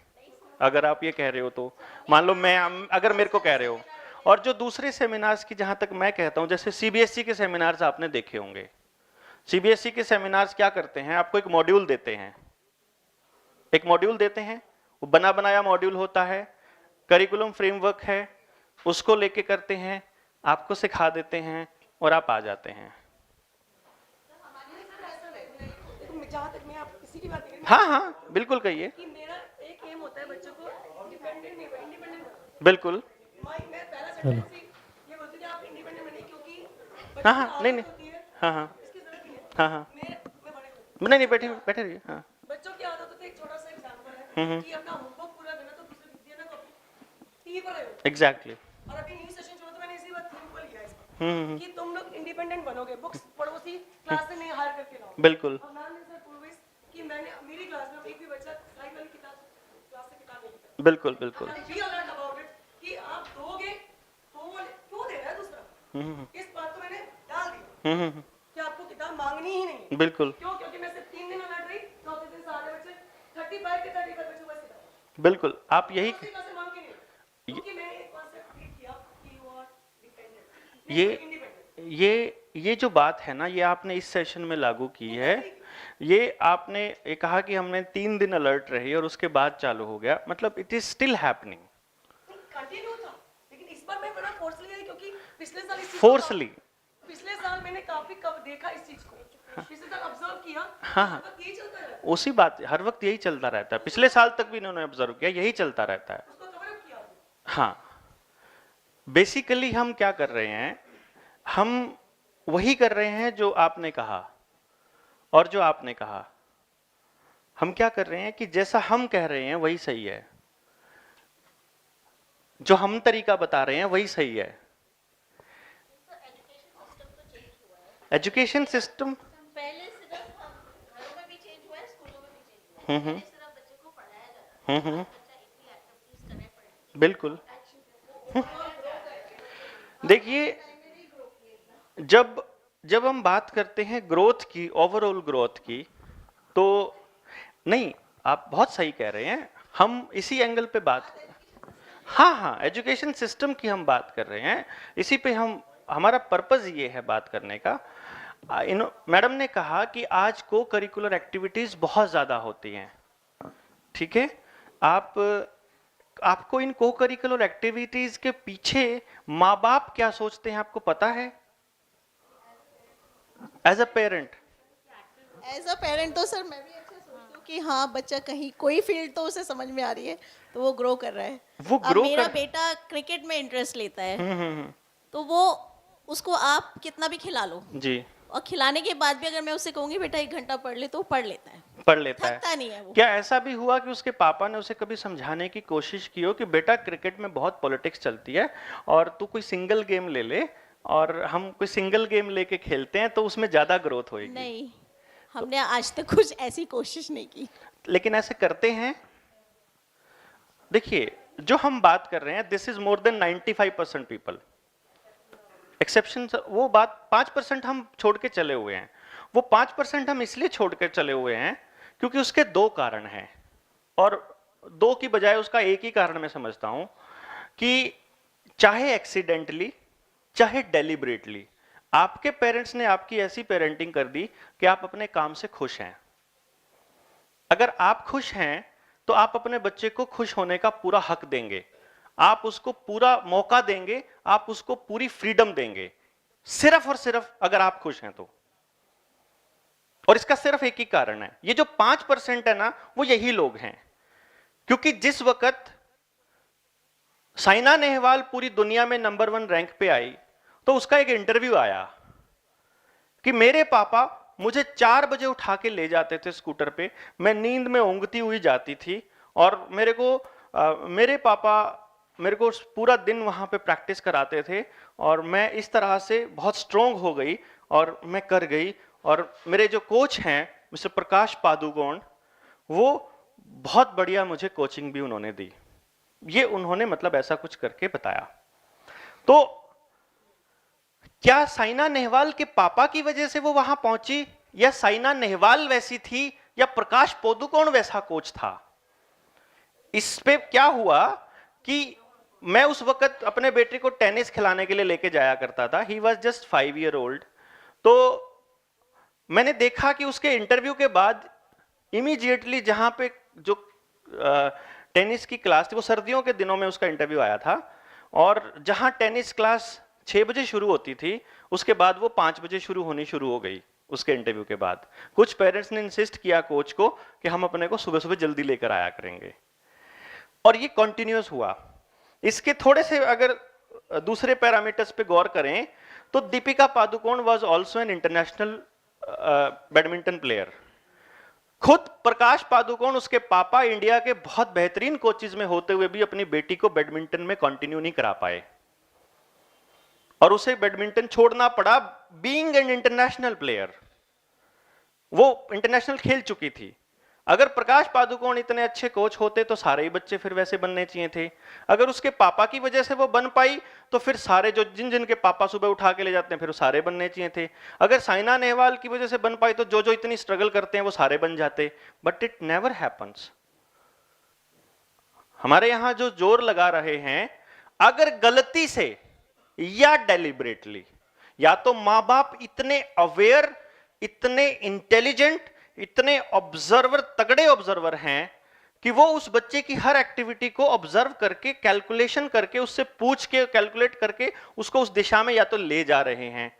अगर आप ये कह रहे हो तो। मान लो मैं, अगर मेरे को कह रहे हो, और जो दूसरे सेमिनार्स की जहां तक मैं कहता हूं, जैसे सीबीएसई के सेमिनार्स आपने देखे होंगे। सीबीएसई के सेमिनार्स क्या करते हैं, आपको एक मॉड्यूल देते हैं, एक मॉड्यूल देते हैं, वो बना बनाया मॉड्यूल होता है, करिकुलम फ्रेमवर्क है, उसको लेके करते हैं, आपको सिखा देते हैं और आप आ जाते हैं। जहाँ तक मैं आप किसी की बात नहीं कर रही, हाँ हाँ बिल्कुल कहिए। कि मेरा एक एम होता है बच्चों को इंडिपेंडेंट बनाना। बिल्कुल। मैं पहला सेंटेंस ही ये बोलती थी आप इंडिपेंडेंट बनिए, क्योंकि बच्चों हाँ हाँ को नहीं आदत नहीं, होती है, हाँ हाँ इसकी जरूरत नहीं है। हाँ हाँ मैं बड़े नहीं नहीं, बैठे बैठे रहिए। हाँ बच्चों की आदत होती है, एक छोटा सा एग्जांपल है कि अपना होमवर्क पूरा करना तो दूसरे दिया ना कॉपी टीवी पर आए हो। एग्जैक्टली। और अभी न्यू सेशन शुरू तो मैंने इसी बात थीम को लिया है इसका, कि तुम लोग इंडिपेंडेंट बनोगे, बुक्स पड़ोसी क्लास से नहीं हायर करके लाओ। बिल्कुल और मैम ने सर पूर्विस कि मैंने मेरी क्लास में एक भी बच्चा साइड वाली किताब क्लास से किताब नहीं लेता। बिल्कुल बिल्कुल। बी अलर्ट अबाउट इट कि आप दोगे तो वो क्यों दे रहा है दूसरा। इस बात को मैंने डाल दिया कि आपको किताब मांगनी ही नहीं। बिल्कुल। क्यों? क्योंकि मैं सिर्फ 3 दिन अलर्ट रही, चौथे दिन सारे बच्चे 35 के 35 बच्चों बस किताब। बिल्कुल आप यही मांग के नहीं, क्योंकि मैंने एक कॉन्सेप्ट क्रिएट किया कि यू आर डिपेंडेंट, ये इंडिपेंडेंट। ये जो बात है ना, ये आपने इस सेशन में लागू की है। ये आपने ये कहा कि हमने 3 दिन अलर्ट रही और उसके बाद चालू हो गया, मतलब it is still happening. Continue था, लेकिन इस बार मैं बड़ा फोर्सली गई, क्योंकि पिछले साल इस चीज फोर्सली, पिछले साल मैंने काफी कब देखा इस चीज को, पिछले साल ऑब्जर्व किया। हाँ हाँ तो यही चलता है, उसी बात, हर वक्त यही चलता रहता है, पिछले साल तक भी इन्होंने ऑब्जर्व किया, यही चलता रहता है। उसको कवर अप किया। हाँ बेसिकली हम क्या कर रहे हैं, हम वही कर रहे हैं जो आपने कहा, और जो आपने कहा हम क्या कर रहे हैं कि जैसा हम कह रहे हैं वही सही है, जो हम तरीका बता रहे हैं वही सही है। एजुकेशन सिस्टम पहले सिर्फ हम घरों में भी चेंज हुआ है, स्कूलों में भी चेंज हुआ है। पहले सिर्फ बच्चे को पढ़ाया जा रहा था, बच्चा इतनी एक्टिविटीज करे पढ़े। बिल्कुल। देखिए, जब हम बात करते हैं ग्रोथ की, ओवरऑल ग्रोथ की, तो नहीं, आप बहुत सही कह रहे हैं, हम इसी एंगल पे बात, हाँ, एजुकेशन सिस्टम की हम बात कर रहे हैं, इसी पे हमारा पर्पस ये है बात करने का। मैडम ने कहा कि आज को करिकुलर एक्टिविटीज बहुत ज्यादा होती हैं, ठीक है। आपको इन को करिकुलर एक्टिविटीज के पीछे माँ बाप क्या सोचते हैं आपको पता है? एज अ पेरेंट तो सर मैं भी ऐसे सोचती हूँ कि हाँ, बच्चा कहीं कोई फील्ड तो उसे समझ में आ रही है, तो वो ग्रो कर रहा है। वो अब ग्रो मेरा कर, बेटा क्रिकेट में इंटरेस्ट लेता है, तो वो उसको आप कितना भी खिला लो, जी, और खिलाने के बाद भी अगर मैं उससे कहूंगी बेटा 1 घंटा पढ़ ले, तो वो पढ़ लेता है, पढ़ लेता है। थकता नहीं है वो। क्या ऐसा भी हुआ कि उसके पापा ने उसे कभी समझाने की कोशिश की हो कि बेटा क्रिकेट में बहुत पॉलिटिक्स चलती है और तू कोई सिंगल गेम ले ले और हम कोई सिंगल गेम लेके खेलते हैं तो उसमें ज्यादा ग्रोथ होएगी? नहीं, हमने आज तक कुछ ऐसी कोशिश नहीं की। लेकिन ऐसे करते हैं। देखिए, जो हम बात कर रहे हैं, this is more than 95% people. Exception वो बात 5% हम छोड़ के चले हुए हैं। वो 5% हम इसलिए छोड़ के चले हुए हैं क्योंकि उसके 2 कारण हैं, और 2 की बजाय उसका एक ही कारण मैं समझता हूं कि चाहे एक्सीडेंटली चाहे डेलिबरेटली आपके पेरेंट्स ने आपकी ऐसी पेरेंटिंग कर दी कि आप अपने काम से खुश हैं। अगर आप खुश हैं तो आप अपने बच्चे को खुश होने का पूरा हक देंगे, आप उसको पूरा मौका देंगे, आप उसको पूरी फ्रीडम देंगे, सिर्फ और सिर्फ अगर आप खुश हैं तो। और इसका सिर्फ एक ही कारण है, ये जो 5% है ना, वो यही लोग हैं। क्योंकि जिस वक्त साइना नेहवाल पूरी दुनिया में नंबर 1 रैंक पे आई, तो उसका एक इंटरव्यू आया कि मेरे पापा मुझे 4 बजे उठा के ले जाते थे स्कूटर पे, मैं नींद में ऊँघती हुई जाती थी, और मेरे पापा मेरे को पूरा दिन वहां पे प्रैक्टिस कराते थे, और मैं इस तरह से बहुत स्ट्रोंग हो गई और मैं कर गई। और मेरे जो कोच हैं मिस्टर प्रकाश पादुकोण, वो बहुत बढ़िया मुझे कोचिंग भी उन्होंने दी। ये उन्होंने मतलब ऐसा कुछ करके बताया। तो क्या साइना नेहवाल के पापा की वजह से वो वहां पहुंची, या साइना नेहवाल वैसी थी, या प्रकाश पादुकोण वैसा कोच था? इस पे क्या हुआ कि मैं उस वक्त अपने बेटे को टेनिस खिलाने के लिए लेके जाया करता था, he was just 5 year old. तो मैंने देखा कि उसके इंटरव्यू के बाद इमीडिएटली जहां पे जो टेनिस की क्लास थी, वो सर्दियों के दिनों में उसका इंटरव्यू आया था, और जहां टेनिस क्लास 6 बजे शुरू होती थी, उसके बाद वो 5 बजे शुरू हो गई उसके इंटरव्यू के बाद। कुछ पेरेंट्स ने इंसिस्ट किया कोच को कि हम अपने को सुबह सुबह जल्दी लेकर आया करेंगे, और ये कंटिन्यूअस हुआ। इसके थोड़े से अगर दूसरे पैरामीटर्स पे गौर करें तो Deepika Padukone was also an international badminton player. खुद प्रकाश पादुकोण, उसके पापा, इंडिया के बहुत बेहतरीन कोचेज में होते हुए भी अपनी बेटी को बैडमिंटन में कंटिन्यू नहीं करा पाए, और उसे बैडमिंटन छोड़ना पड़ा बीइंग एन इंटरनेशनल प्लेयर। वो इंटरनेशनल खेल चुकी थी। अगर प्रकाश पादुकोण इतने अच्छे कोच होते तो सारे ही बच्चे फिर वैसे बनने चाहिए थे। अगर उसके पापा की वजह से वो बन पाई तो फिर सारे जो जिन के पापा सुबह उठा के ले जाते हैं फिर सारे बनने चाहिए थे। अगर साइना नेहवाल की वजह से बन पाई तो जो इतनी स्ट्रगल करते हैं वो सारे बन जाते। But it never happens. हमारे यहां जो जोर लगा रहे हैं, अगर गलती से या डेलिबरेटली, या तो मां बाप इतने अवेयर, इतने इंटेलिजेंट, इतने ऑब्जर्वर, तगड़े ऑब्जर्वर हैं कि वो उस बच्चे की हर एक्टिविटी को ऑब्जर्व करके, कैलकुलेशन करके, उससे पूछ के, कैलकुलेट करके उसको उस दिशा में या तो ले जा रहे हैं,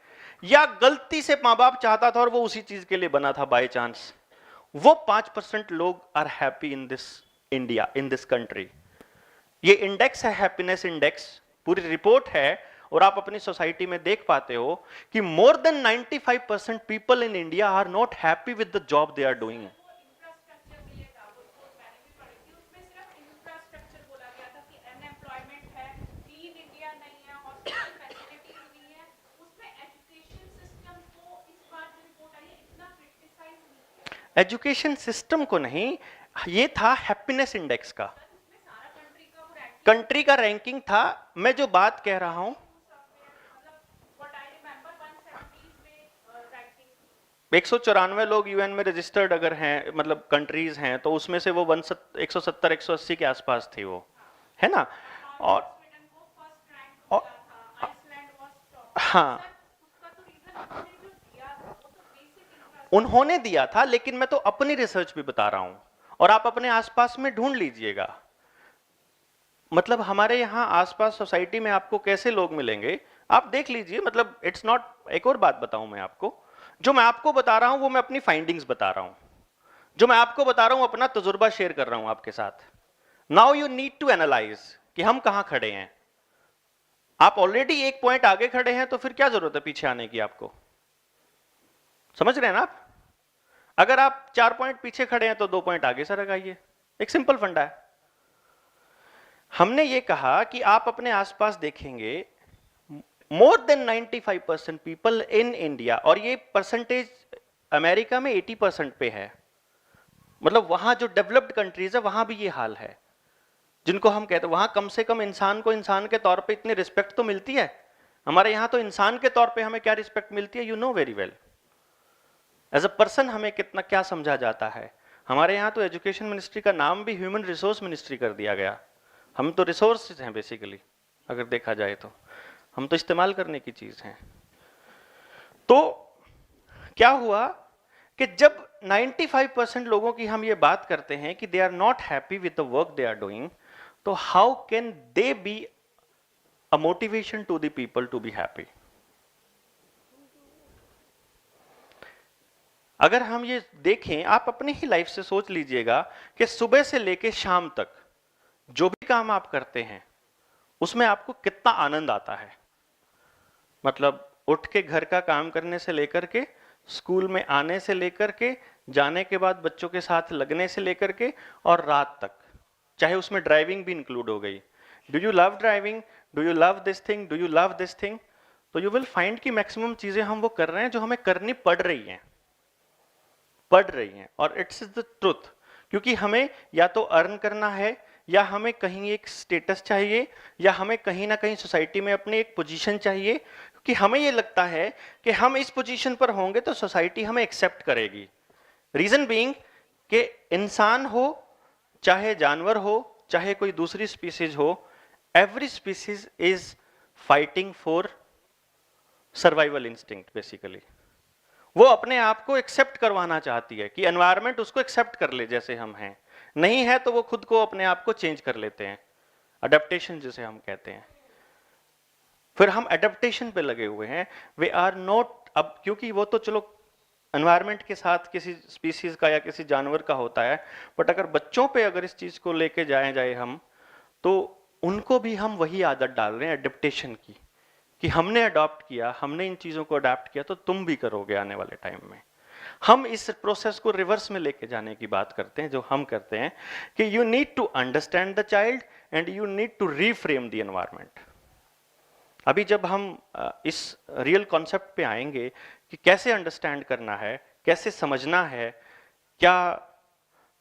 या गलती से मां बाप चाहता था और वो उसी चीज के लिए बना था बाय चांस। वो 5% लोग are happy in this India, in this country. ये इंडेक्स है, हैप्पीनेस इंडेक्स, पूरी रिपोर्ट है, और आप अपनी सोसाइटी में देख पाते हो कि more than 95% people in India are not happy with the job they are doing. Education system को नहीं, ये था हैप्पीनेस इंडेक्स का, कंट्री का रैंकिंग था। मैं जो बात कह रहा हूं, 194 लोग यूएन में रजिस्टर्ड अगर हैं, मतलब कंट्रीज हैं, तो उसमें से वो 170 180 के आसपास थी वो, है ना। और हाँ, उन्होंने दिया था, लेकिन मैं तो अपनी रिसर्च भी बता रहा हूं, और आप अपने आसपास में ढूंढ लीजिएगा। मतलब हमारे यहाँ आसपास सोसाइटी में आपको कैसे लोग मिलेंगे, आप देख लीजिए। मतलब इट्स नॉट, एक और बात बताऊं मैं आपको, जो मैं आपको बता रहा हूं वो मैं अपनी फाइंडिंग्स बता रहा हूं, जो मैं आपको बता रहा हूं अपना तजुर्बा शेयर कर रहा हूं आपके साथ। Now you need to analyse कि हम कहां खड़े हैं। आप ऑलरेडी एक पॉइंट आगे खड़े हैं, तो फिर क्या जरूरत है पीछे आने की आपको। समझ रहे हैं ना आप। अगर आप 4 पॉइंट पीछे खड़े हैं तो 2 पॉइंट आगे सरक आइए, एक सिंपल फंडा है। हमने ये कहा कि आप अपने आसपास देखेंगे, मोर देन 95% पीपल इन इंडिया, और ये परसेंटेज अमेरिका में 80% पे है। मतलब वहां जो डेवलप्ड कंट्रीज है वहां भी ये हाल है, जिनको हम कहते हैं वहां कम से कम इंसान को इंसान के तौर पे इतनी रिस्पेक्ट तो मिलती है। हमारे यहां तो इंसान के तौर पे हमें क्या रिस्पेक्ट मिलती है, you know very well. As a person हमें कितना क्या समझा जाता है। हमारे यहाँ तो एजुकेशन मिनिस्ट्री का नाम भी ह्यूमन रिसोर्स मिनिस्ट्री कर दिया गया। हम तो रिसोर्स हैं बेसिकली, अगर देखा जाए तो हम तो इस्तेमाल करने की चीज हैं। तो क्या हुआ कि जब 95% लोगों की हम ये बात करते हैं कि they are not happy with the work they are doing, तो how can they be a motivation to the people to be happy. अगर हम ये देखें, आप अपनी ही लाइफ से सोच लीजिएगा कि सुबह से लेके शाम तक जो भी काम आप करते हैं उसमें आपको कितना आनंद आता है। मतलब उठ के घर का काम करने से लेकर के, स्कूल में आने से लेकर के, जाने के बाद बच्चों के साथ लगने से लेकर के, और रात तक, चाहे उसमें ड्राइविंग भी इंक्लूड हो गई। Do you love driving, do you love this thing, do you love this thing, तो यू विल फाइंड कि मैक्सिमम चीजें हम वो कर रहे हैं जो हमें करनी पड़ रही हैं, और इट्स द ट्रुथ। क्योंकि हमें या तो अर्न करना है, या हमें कहीं एक स्टेटस चाहिए, या हमें कहीं ना कहीं सोसाइटी में अपनी एक पोजीशन चाहिए, क्योंकि हमें ये लगता है कि हम इस पोजीशन पर होंगे तो सोसाइटी हमें एक्सेप्ट करेगी। रीजन बीइंग कि इंसान हो, चाहे जानवर हो, चाहे कोई दूसरी स्पीसीज हो, every species is fighting for survival instinct. Basically वो अपने आप को एक्सेप्ट करवाना चाहती है कि एनवायरनमेंट उसको एक्सेप्ट कर ले जैसे हम हैं। नहीं है तो वो खुद को अपने आप को चेंज कर लेते हैं, अडेप्टेशन जिसे हम कहते हैं। फिर हम अडेप्टेशन पे लगे हुए हैं, वे आर नॉट। अब क्योंकि वो तो चलो एनवायरनमेंट के साथ किसी स्पीसीज का या किसी जानवर का होता है, बट अगर बच्चों पे अगर इस चीज को लेके जाए हम, तो उनको भी हम वही आदत डाल रहे हैं अडेप्टेशन की, कि हमने अडॉप्ट किया, हमने इन चीजों को अडॉप्ट किया तो तुम भी करोगे आने वाले टाइम में। हम इस प्रोसेस को रिवर्स में लेके जाने की बात करते हैं, जो हम करते हैं कि you need to understand the child and you need to reframe the environment. अभी जब हम इस रियल कॉन्सेप्ट पे आएंगे कि कैसे अंडरस्टैंड करना है, कैसे समझना है, क्या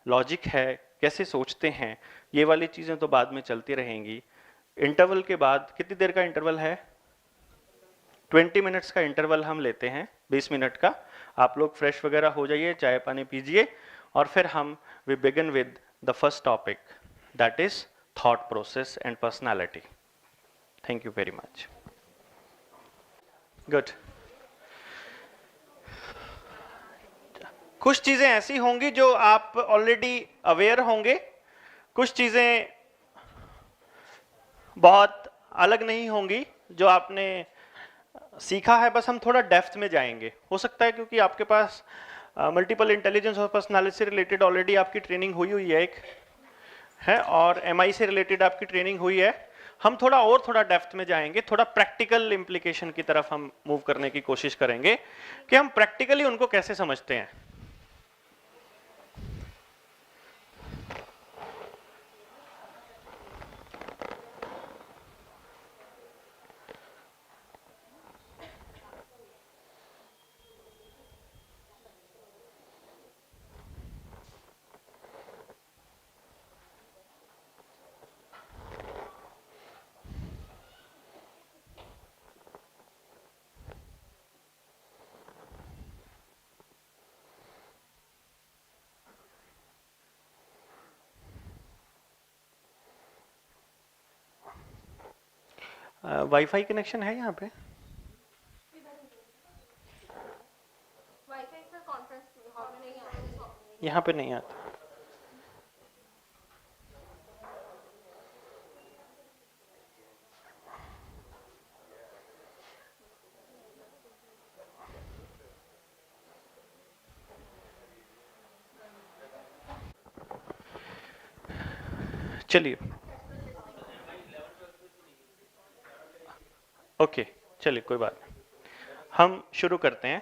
लॉजिक है, कैसे सोचते हैं, ये वाली चीजें तो बाद में चलती रहेंगी। इंटरवल के बाद, कितनी देर का इंटरवल है? 20 मिनट्स का इंटरवल हम लेते हैं, 20 मिनट का। आप लोग फ्रेश वगैरह हो जाइए, चाय पानी पीजिए, और फिर हम we begin with the first topic, that is thought process and personality. Thank you very much. Good. कुछ चीजें ऐसी होंगी जो आप ऑलरेडी अवेयर होंगे, कुछ चीजें बहुत अलग नहीं होंगी जो आपने सीखा है, बस हम थोड़ा डेप्थ में जाएंगे। हो सकता है क्योंकि आपके पास मल्टीपल इंटेलिजेंस और पर्सनालिटी से रिलेटेड ऑलरेडी आपकी ट्रेनिंग हुई है एक है, और एमआई से रिलेटेड आपकी ट्रेनिंग हुई है। हम थोड़ा डेप्थ में जाएंगे, थोड़ा प्रैक्टिकल इंप्लीकेशन की तरफ हम मूव करने की कोशिश करेंगे कि हम प्रैक्टिकली उनको कैसे समझते हैं। वाईफाई कनेक्शन है यहाँ पे? वाईफाई का कॉन्फ्रेंस हॉल में नहीं आता। यहाँ पे नहीं आता। चलिए ओके, चलिए कोई बात नहीं, हम शुरू करते हैं।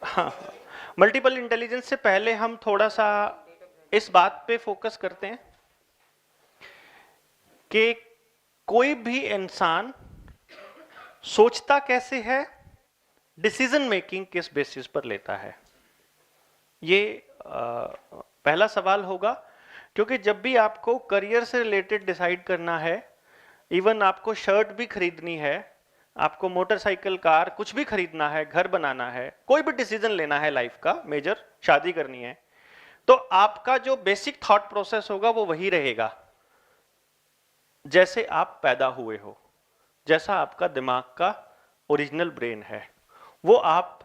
हाँ, मल्टीपल इंटेलिजेंस से पहले हम थोड़ा सा इस बात पे फोकस करते हैं कि कोई भी इंसान सोचता कैसे है, डिसीजन मेकिंग किस बेसिस पर लेता है। ये पहला सवाल होगा, क्योंकि जब भी आपको करियर से रिलेटेड डिसाइड करना है, इवन आपको शर्ट भी खरीदनी है, आपको मोटरसाइकिल कार कुछ भी खरीदना है, घर बनाना है, कोई भी डिसीजन लेना है लाइफ का मेजर, शादी करनी है, तो आपका जो बेसिक थॉट प्रोसेस होगा वो वही रहेगा जैसे आप पैदा हुए हो, जैसा आपका दिमाग का ओरिजिनल ब्रेन है। वो आप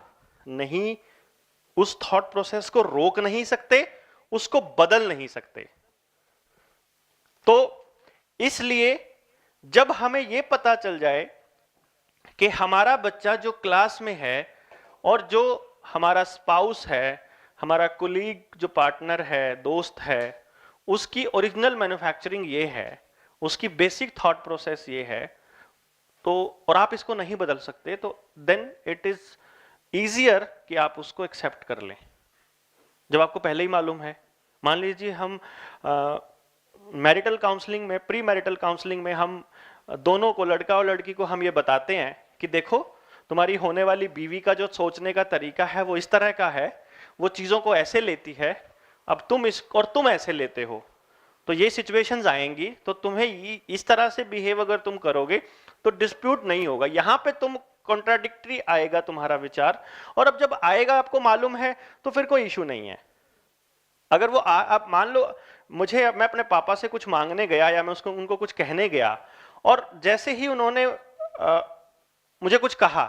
नहीं, उस थॉट प्रोसेस को रोक नहीं सकते, उसको बदल नहीं सकते। तो इसलिए जब हमें यह पता चल जाए कि हमारा बच्चा जो क्लास में है और जो हमारा स्पाउस है, हमारा कोलीग जो पार्टनर है, दोस्त है, उसकी ओरिजिनल मैन्युफैक्चरिंग ये है, उसकी बेसिक थॉट प्रोसेस ये है, तो और आप इसको नहीं बदल सकते, तो देन इट इज ईजियर कि आप उसको एक्सेप्ट कर लें जब आपको पहले ही मालूम है। मान लीजिए हम मैरिटल काउंसलिंग में, प्री मैरिटल काउंसलिंग में हम दोनों को, लड़का और लड़की को, हम ये बताते हैं कि देखो तुम्हारी होने वाली बीवी का जो सोचने का तरीका है वो इस तरह का है, वो चीजों को ऐसे लेती है, अब तुम तुम ऐसे लेते हो, तो ये सिचुएशंस आएंगी, तो तुम्हें इस तरह से बिहेव अगर तुम करोगे तो डिस्प्यूट नहीं होगा। यहां पे तुम कॉन्ट्राडिक्टरी आएगा तुम्हारा विचार, और अब जब आएगा आपको मालूम है तो फिर कोई इशू नहीं है। अगर वो आप मान लो मैं अपने पापा से कुछ मांगने गया या मैं उनको कुछ कहने गया, और जैसे ही उन्होंने मुझे कुछ कहा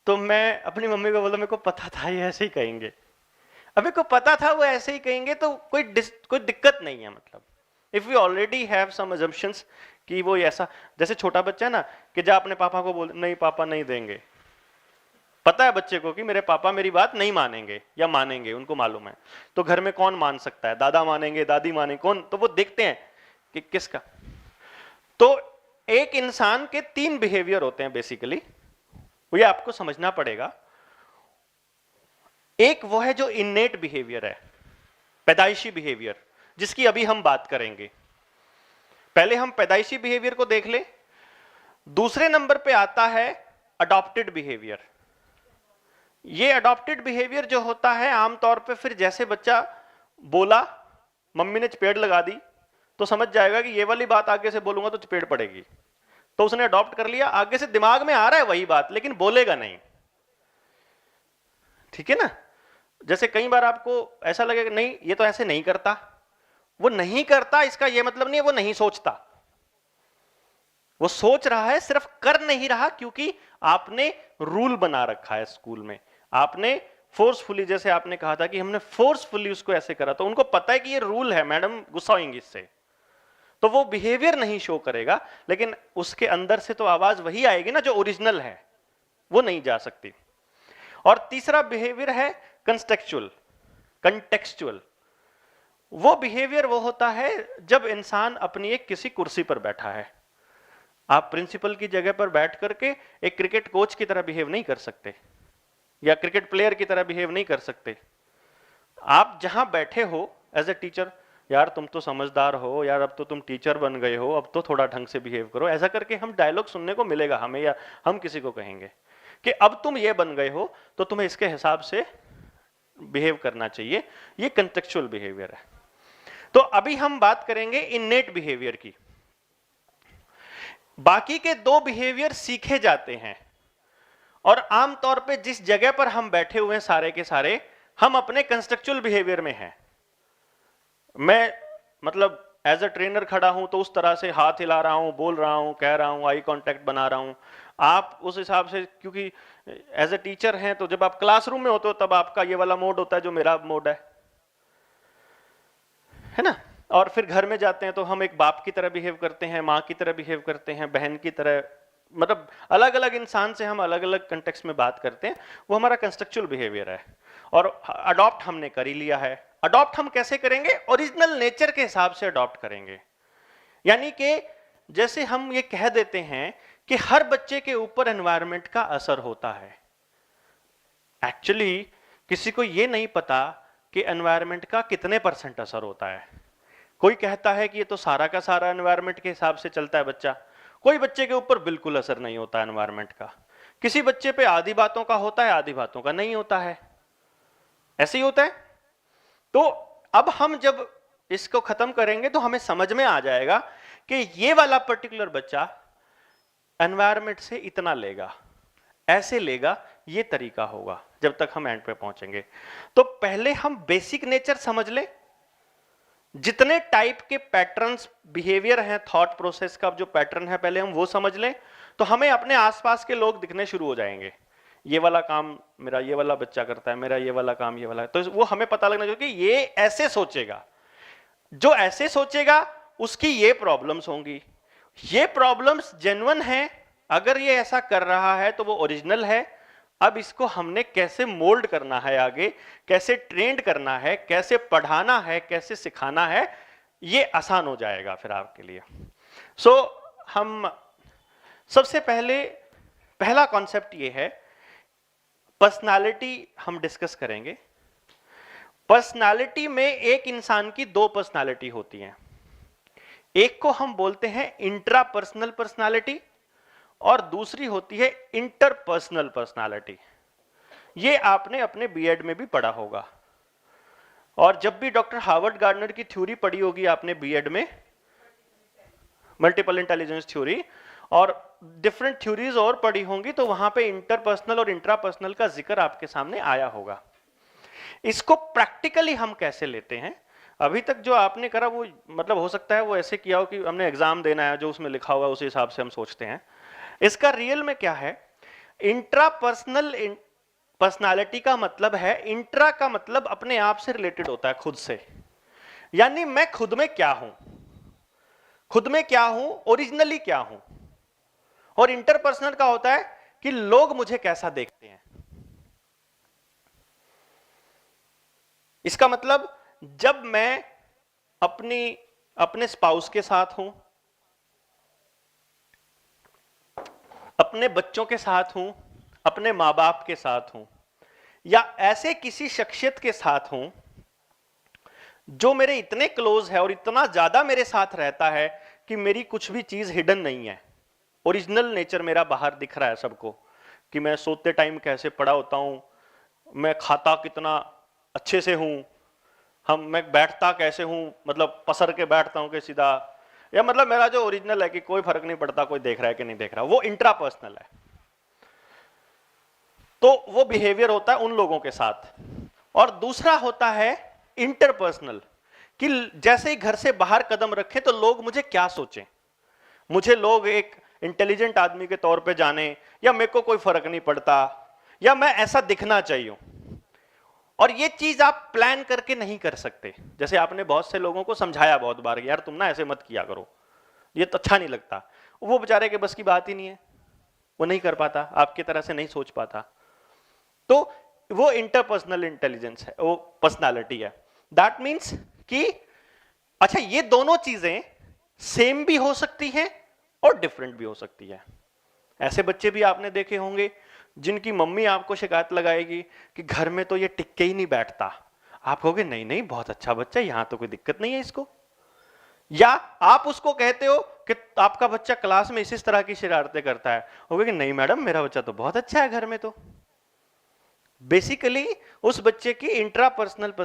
तो मैं अपनी मम्मी को बोला मेरे को पता था ये ऐसे ही कहेंगे, अब मेरे को पता था वो ऐसे ही कहेंगे, तो कोई दिक्कत नहीं है। मतलब if we already have some assumptions कि वो ऐसा, जैसे छोटा बच्चा है ना कि जा अपने पापा को बोल, नहीं पापा नहीं देंगे, पता है बच्चे को कि मेरे पापा मेरी बात नहीं मानेंगे या मानेंगे, उनको मालूम है, तो घर में कौन मान सकता है, दादा मानेंगे, दादी मानेंगे, कौन, तो वो देखते हैं कि किसका। तो एक इंसान के 3 बिहेवियर होते हैं बेसिकली, वो ये आपको समझना पड़ेगा। एक वो है जो इन्नेट बिहेवियर है, पैदाइशी बिहेवियर, जिसकी अभी हम बात करेंगे। पहले हम पैदाइशी बिहेवियर को देख ले। दूसरे नंबर पे आता है अडॉप्टेड बिहेवियर। ये अडॉप्टेड बिहेवियर जो होता है आमतौर पे, फिर जैसे बच्चा बोला, मम्मी ने चपेट लगा दी, तो समझ जाएगा कि ये वाली बात आगे से बोलूंगा तो चपेट पड़ेगी, तो उसने अडॉप्ट कर लिया, आगे से दिमाग में आ रहा है वही बात, लेकिन बोलेगा नहीं। ठीक है ना? जैसे कई बार आपको ऐसा लगेगा नहीं ये तो ऐसे नहीं करता, वो नहीं करता इसका ये मतलब नहीं है वो नहीं सोचता, वो सोच रहा है, सिर्फ कर नहीं रहा, क्योंकि आपने रूल बना रखा है स्कूल में, आपने फोर्सफुली, जैसे आपने कहा था कि हमने फोर्सफुली उसको ऐसे करा, तो उनको पता है कि ये रूल है, मैडम गुस्सा होंगी इससे, तो वो बिहेवियर नहीं शो करेगा, लेकिन उसके अंदर से तो आवाज वही आएगी ना जो ओरिजिनल है, वो नहीं जा सकती। और तीसरा बिहेवियर है कंटेक्चुअल। वो बिहेवियर वो होता है जब इंसान अपनी एक किसी कुर्सी पर बैठा है। आप प्रिंसिपल की जगह पर बैठ करके एक क्रिकेट कोच की तरह बिहेव नहीं कर सकते, या क्रिकेट प्लेयर की तरह बिहेव नहीं कर सकते। आप जहां बैठे हो एज ए टीचर, यार तुम तो समझदार हो, यार अब तो तुम टीचर बन गए हो, अब तो थोड़ा ढंग से बिहेव करो, ऐसा करके हम डायलॉग सुनने को मिलेगा हमें, या हम किसी को कहेंगे कि अब तुम ये बन गए हो तो तुम्हें इसके हिसाब से बिहेव करना चाहिए। ये कंटेक्चुअल बिहेवियर है। तो अभी हम बात करेंगे इन्नेट बिहेवियर की। बाकी के 2 बिहेवियर सीखे जाते हैं, और आमतौर पे जिस जगह पर हम बैठे हुए हैं सारे के सारे, हम अपने कंस्ट्रक्चुअल बिहेवियर में हैं। मैं मतलब एज अ ट्रेनर खड़ा हूं तो उस तरह से हाथ हिला रहा हूं, बोल रहा हूं, कह रहा हूं, आई कांटेक्ट बना रहा हूं। आप उस हिसाब से, क्योंकि एज अ टीचर हैं तो जब आप क्लासरूम में होते हो तब आपका ये वाला मोड होता है जो मेरा मोड है ना। और फिर घर में जाते हैं तो हम एक बाप की तरह बिहेव करते हैं, माँ की तरह बिहेव करते हैं, बहन की तरह, मतलब अलग अलग इंसान से हम अलग अलग कंटेक्स्ट में बात करते हैं। वो हमारा कंस्ट्रक्चुअल बिहेवियर है और अडॉप्ट हमने कर ही लिया है। अडॉप्ट हम कैसे करेंगे? ओरिजिनल नेचर के हिसाब से अडॉप्ट करेंगे। यानी कि जैसे हम ये कह देते हैं कि हर बच्चे के ऊपर एनवायरनमेंट का असर होता है। एक्चुअली किसी को ये नहीं पता कि एनवायरनमेंट का कितने % असर होता है। कोई कहता है कि ये तो सारा का सारा एनवायरनमेंट के हिसाब से चलता है बच्चा। कोई बच्चे के ऊपर बिल्कुल असर नहीं होता एनवायरनमेंट का। किसी बच्चे पे आधी बातों का होता है, आधी बातों का नहीं होता है। ऐसे ही होता है। तो अब हम जब इसको खत्म करेंगे तो हमें समझ में आ जाएगा कि ये वाला पर्टिकुलर बच्चा एनवायरनमेंट से इतना लेगा, ऐसे लेगा, ये तरीका होगा जब तक हम एंड पे पहुंचेंगे। तो पहले हम बेसिक नेचर समझ लें, जितने टाइप के पैटर्न्स बिहेवियर हैं, थॉट प्रोसेस का जो पैटर्न है पहले हम वो समझ लें, तो हमें अपने आसपास के लोग दिखने शुरू हो जाएंगे। ये वाला काम मेरा ये वाला बच्चा करता है, मेरा ये वाला काम ये वाला, तो वो हमें पता लगना चाहिए कि ये ऐसे सोचेगा। जो ऐसे सोचेगा उसकी ये प्रॉब्लम्स होंगी। ये प्रॉब्लम्स जेन्युइन हैं, अगर ये ऐसा कर रहा है तो वो ओरिजिनल है। अब इसको हमने कैसे मोल्ड करना है, आगे कैसे ट्रेंड करना है, कैसे पढ़ाना है, कैसे सिखाना है, ये आसान हो जाएगा फिर आपके लिए। सो हम सबसे पहला कॉन्सेप्ट ये है, पर्सनालिटी हम डिस्कस करेंगे। पर्सनालिटी में एक इंसान की 2 पर्सनालिटी होती हैं। एक को हम बोलते हैं इंट्रापर्सनल पर्सनालिटी और दूसरी होती है इंटरपर्सनल पर्सनालिटी। ये आपने अपने बीएड में भी पढ़ा होगा और जब भी डॉक्टर हार्वर्ड गार्डनर की थ्योरी पढ़ी होगी आपने बीएड में, मल्टीपल इंटेलिजेंस थ्योरी, और डिफरेंट थ्योरीज और पढ़ी होंगी, तो वहां पे इंटरपर्सनल और इंट्रापर्सनल का जिक्र आपके सामने आया होगा। इसको प्रैक्टिकली हम कैसे लेते हैं? अभी तक जो आपने करा वो मतलब हो सकता है वो ऐसे किया हो कि हमने एग्जाम देना है, जो उसमें लिखा हुआ है उसी हिसाब से हम सोचते हैं। इसका रियल में क्या है? इंट्रापर्सनल पर्सनालिटी का मतलब है, इंट्रा का मतलब अपने आप से रिलेटेड होता है, खुद से, यानी मैं खुद में क्या हूं, खुद में क्या हूं, ओरिजिनली क्या हूं। और इंटरपर्सनल का होता है कि लोग मुझे कैसा देखते हैं। इसका मतलब जब मैं अपने स्पाउस के साथ हूं, अपने बच्चों के साथ हूं, अपने माँ बाप के साथ हूं, या ऐसे किसी शख्सियत के साथ हूं जो मेरे इतने क्लोज है और इतना ज्यादा मेरे साथ रहता है कि मेरी कुछ भी चीज हिडन नहीं है, ओरिजिनल नेचर मेरा बाहर दिख रहा है सबको, कि मैं सोते टाइम कैसे पड़ा होता हूं, मैं खाता कितना अच्छे से हूं, मैं बैठता कैसे हूं, मतलब पसर के बैठता हूं कि सीधा, या मतलब मेरा जो ओरिजिनल है कि कोई फर्क नहीं पड़ता कोई देख रहा है कि नहीं देख रहा, वो इंट्रापर्सनल है। तो वो बिहेवियर होता है उन लोगों के साथ। और दूसरा होता है इंटरपर्सनल, कि जैसे ही घर से बाहर कदम रखे तो लोग मुझे क्या सोचें, मुझे लोग एक इंटेलिजेंट आदमी के तौर पे जाने, या मेरे को कोई फर्क नहीं पड़ता, या मैं ऐसा दिखना चाहिए। और ये चीज आप प्लान करके नहीं कर सकते। जैसे आपने बहुत से लोगों को समझाया बहुत बार, यार तुम ना ऐसे मत किया करो, ये तो अच्छा नहीं लगता, वो बेचारे के बस की बात ही नहीं है, वो नहीं कर पाता, आपकी तरह से नहीं सोच पाता। तो वो इंटरपर्सनल इंटेलिजेंस है, वो पर्सनालिटी है। दैट मीन्स कि अच्छा, ये दोनों चीजें सेम भी हो सकती हैं और डिफरेंट भी हो सकती है। ऐसे बच्चे भी आपने देखे होंगे जिनकी मम्मी आपको शिकायत लगाएगी कि घर में तो ये टिक के ही नहीं बैठता, आप कहोगे नहीं नहीं बहुत अच्छा बच्चा, यहां तो कोई दिक्कत नहीं है इसको। या आप उसको कहते हो कि आपका बच्चा क्लास में इस तरह की शरारतें करता है, वो कहेगा नहीं मैडम मेरा बच्चा तो बहुत अच्छा है घर में। तो बेसिकली उस बच्चे की इंट्रापर्सनल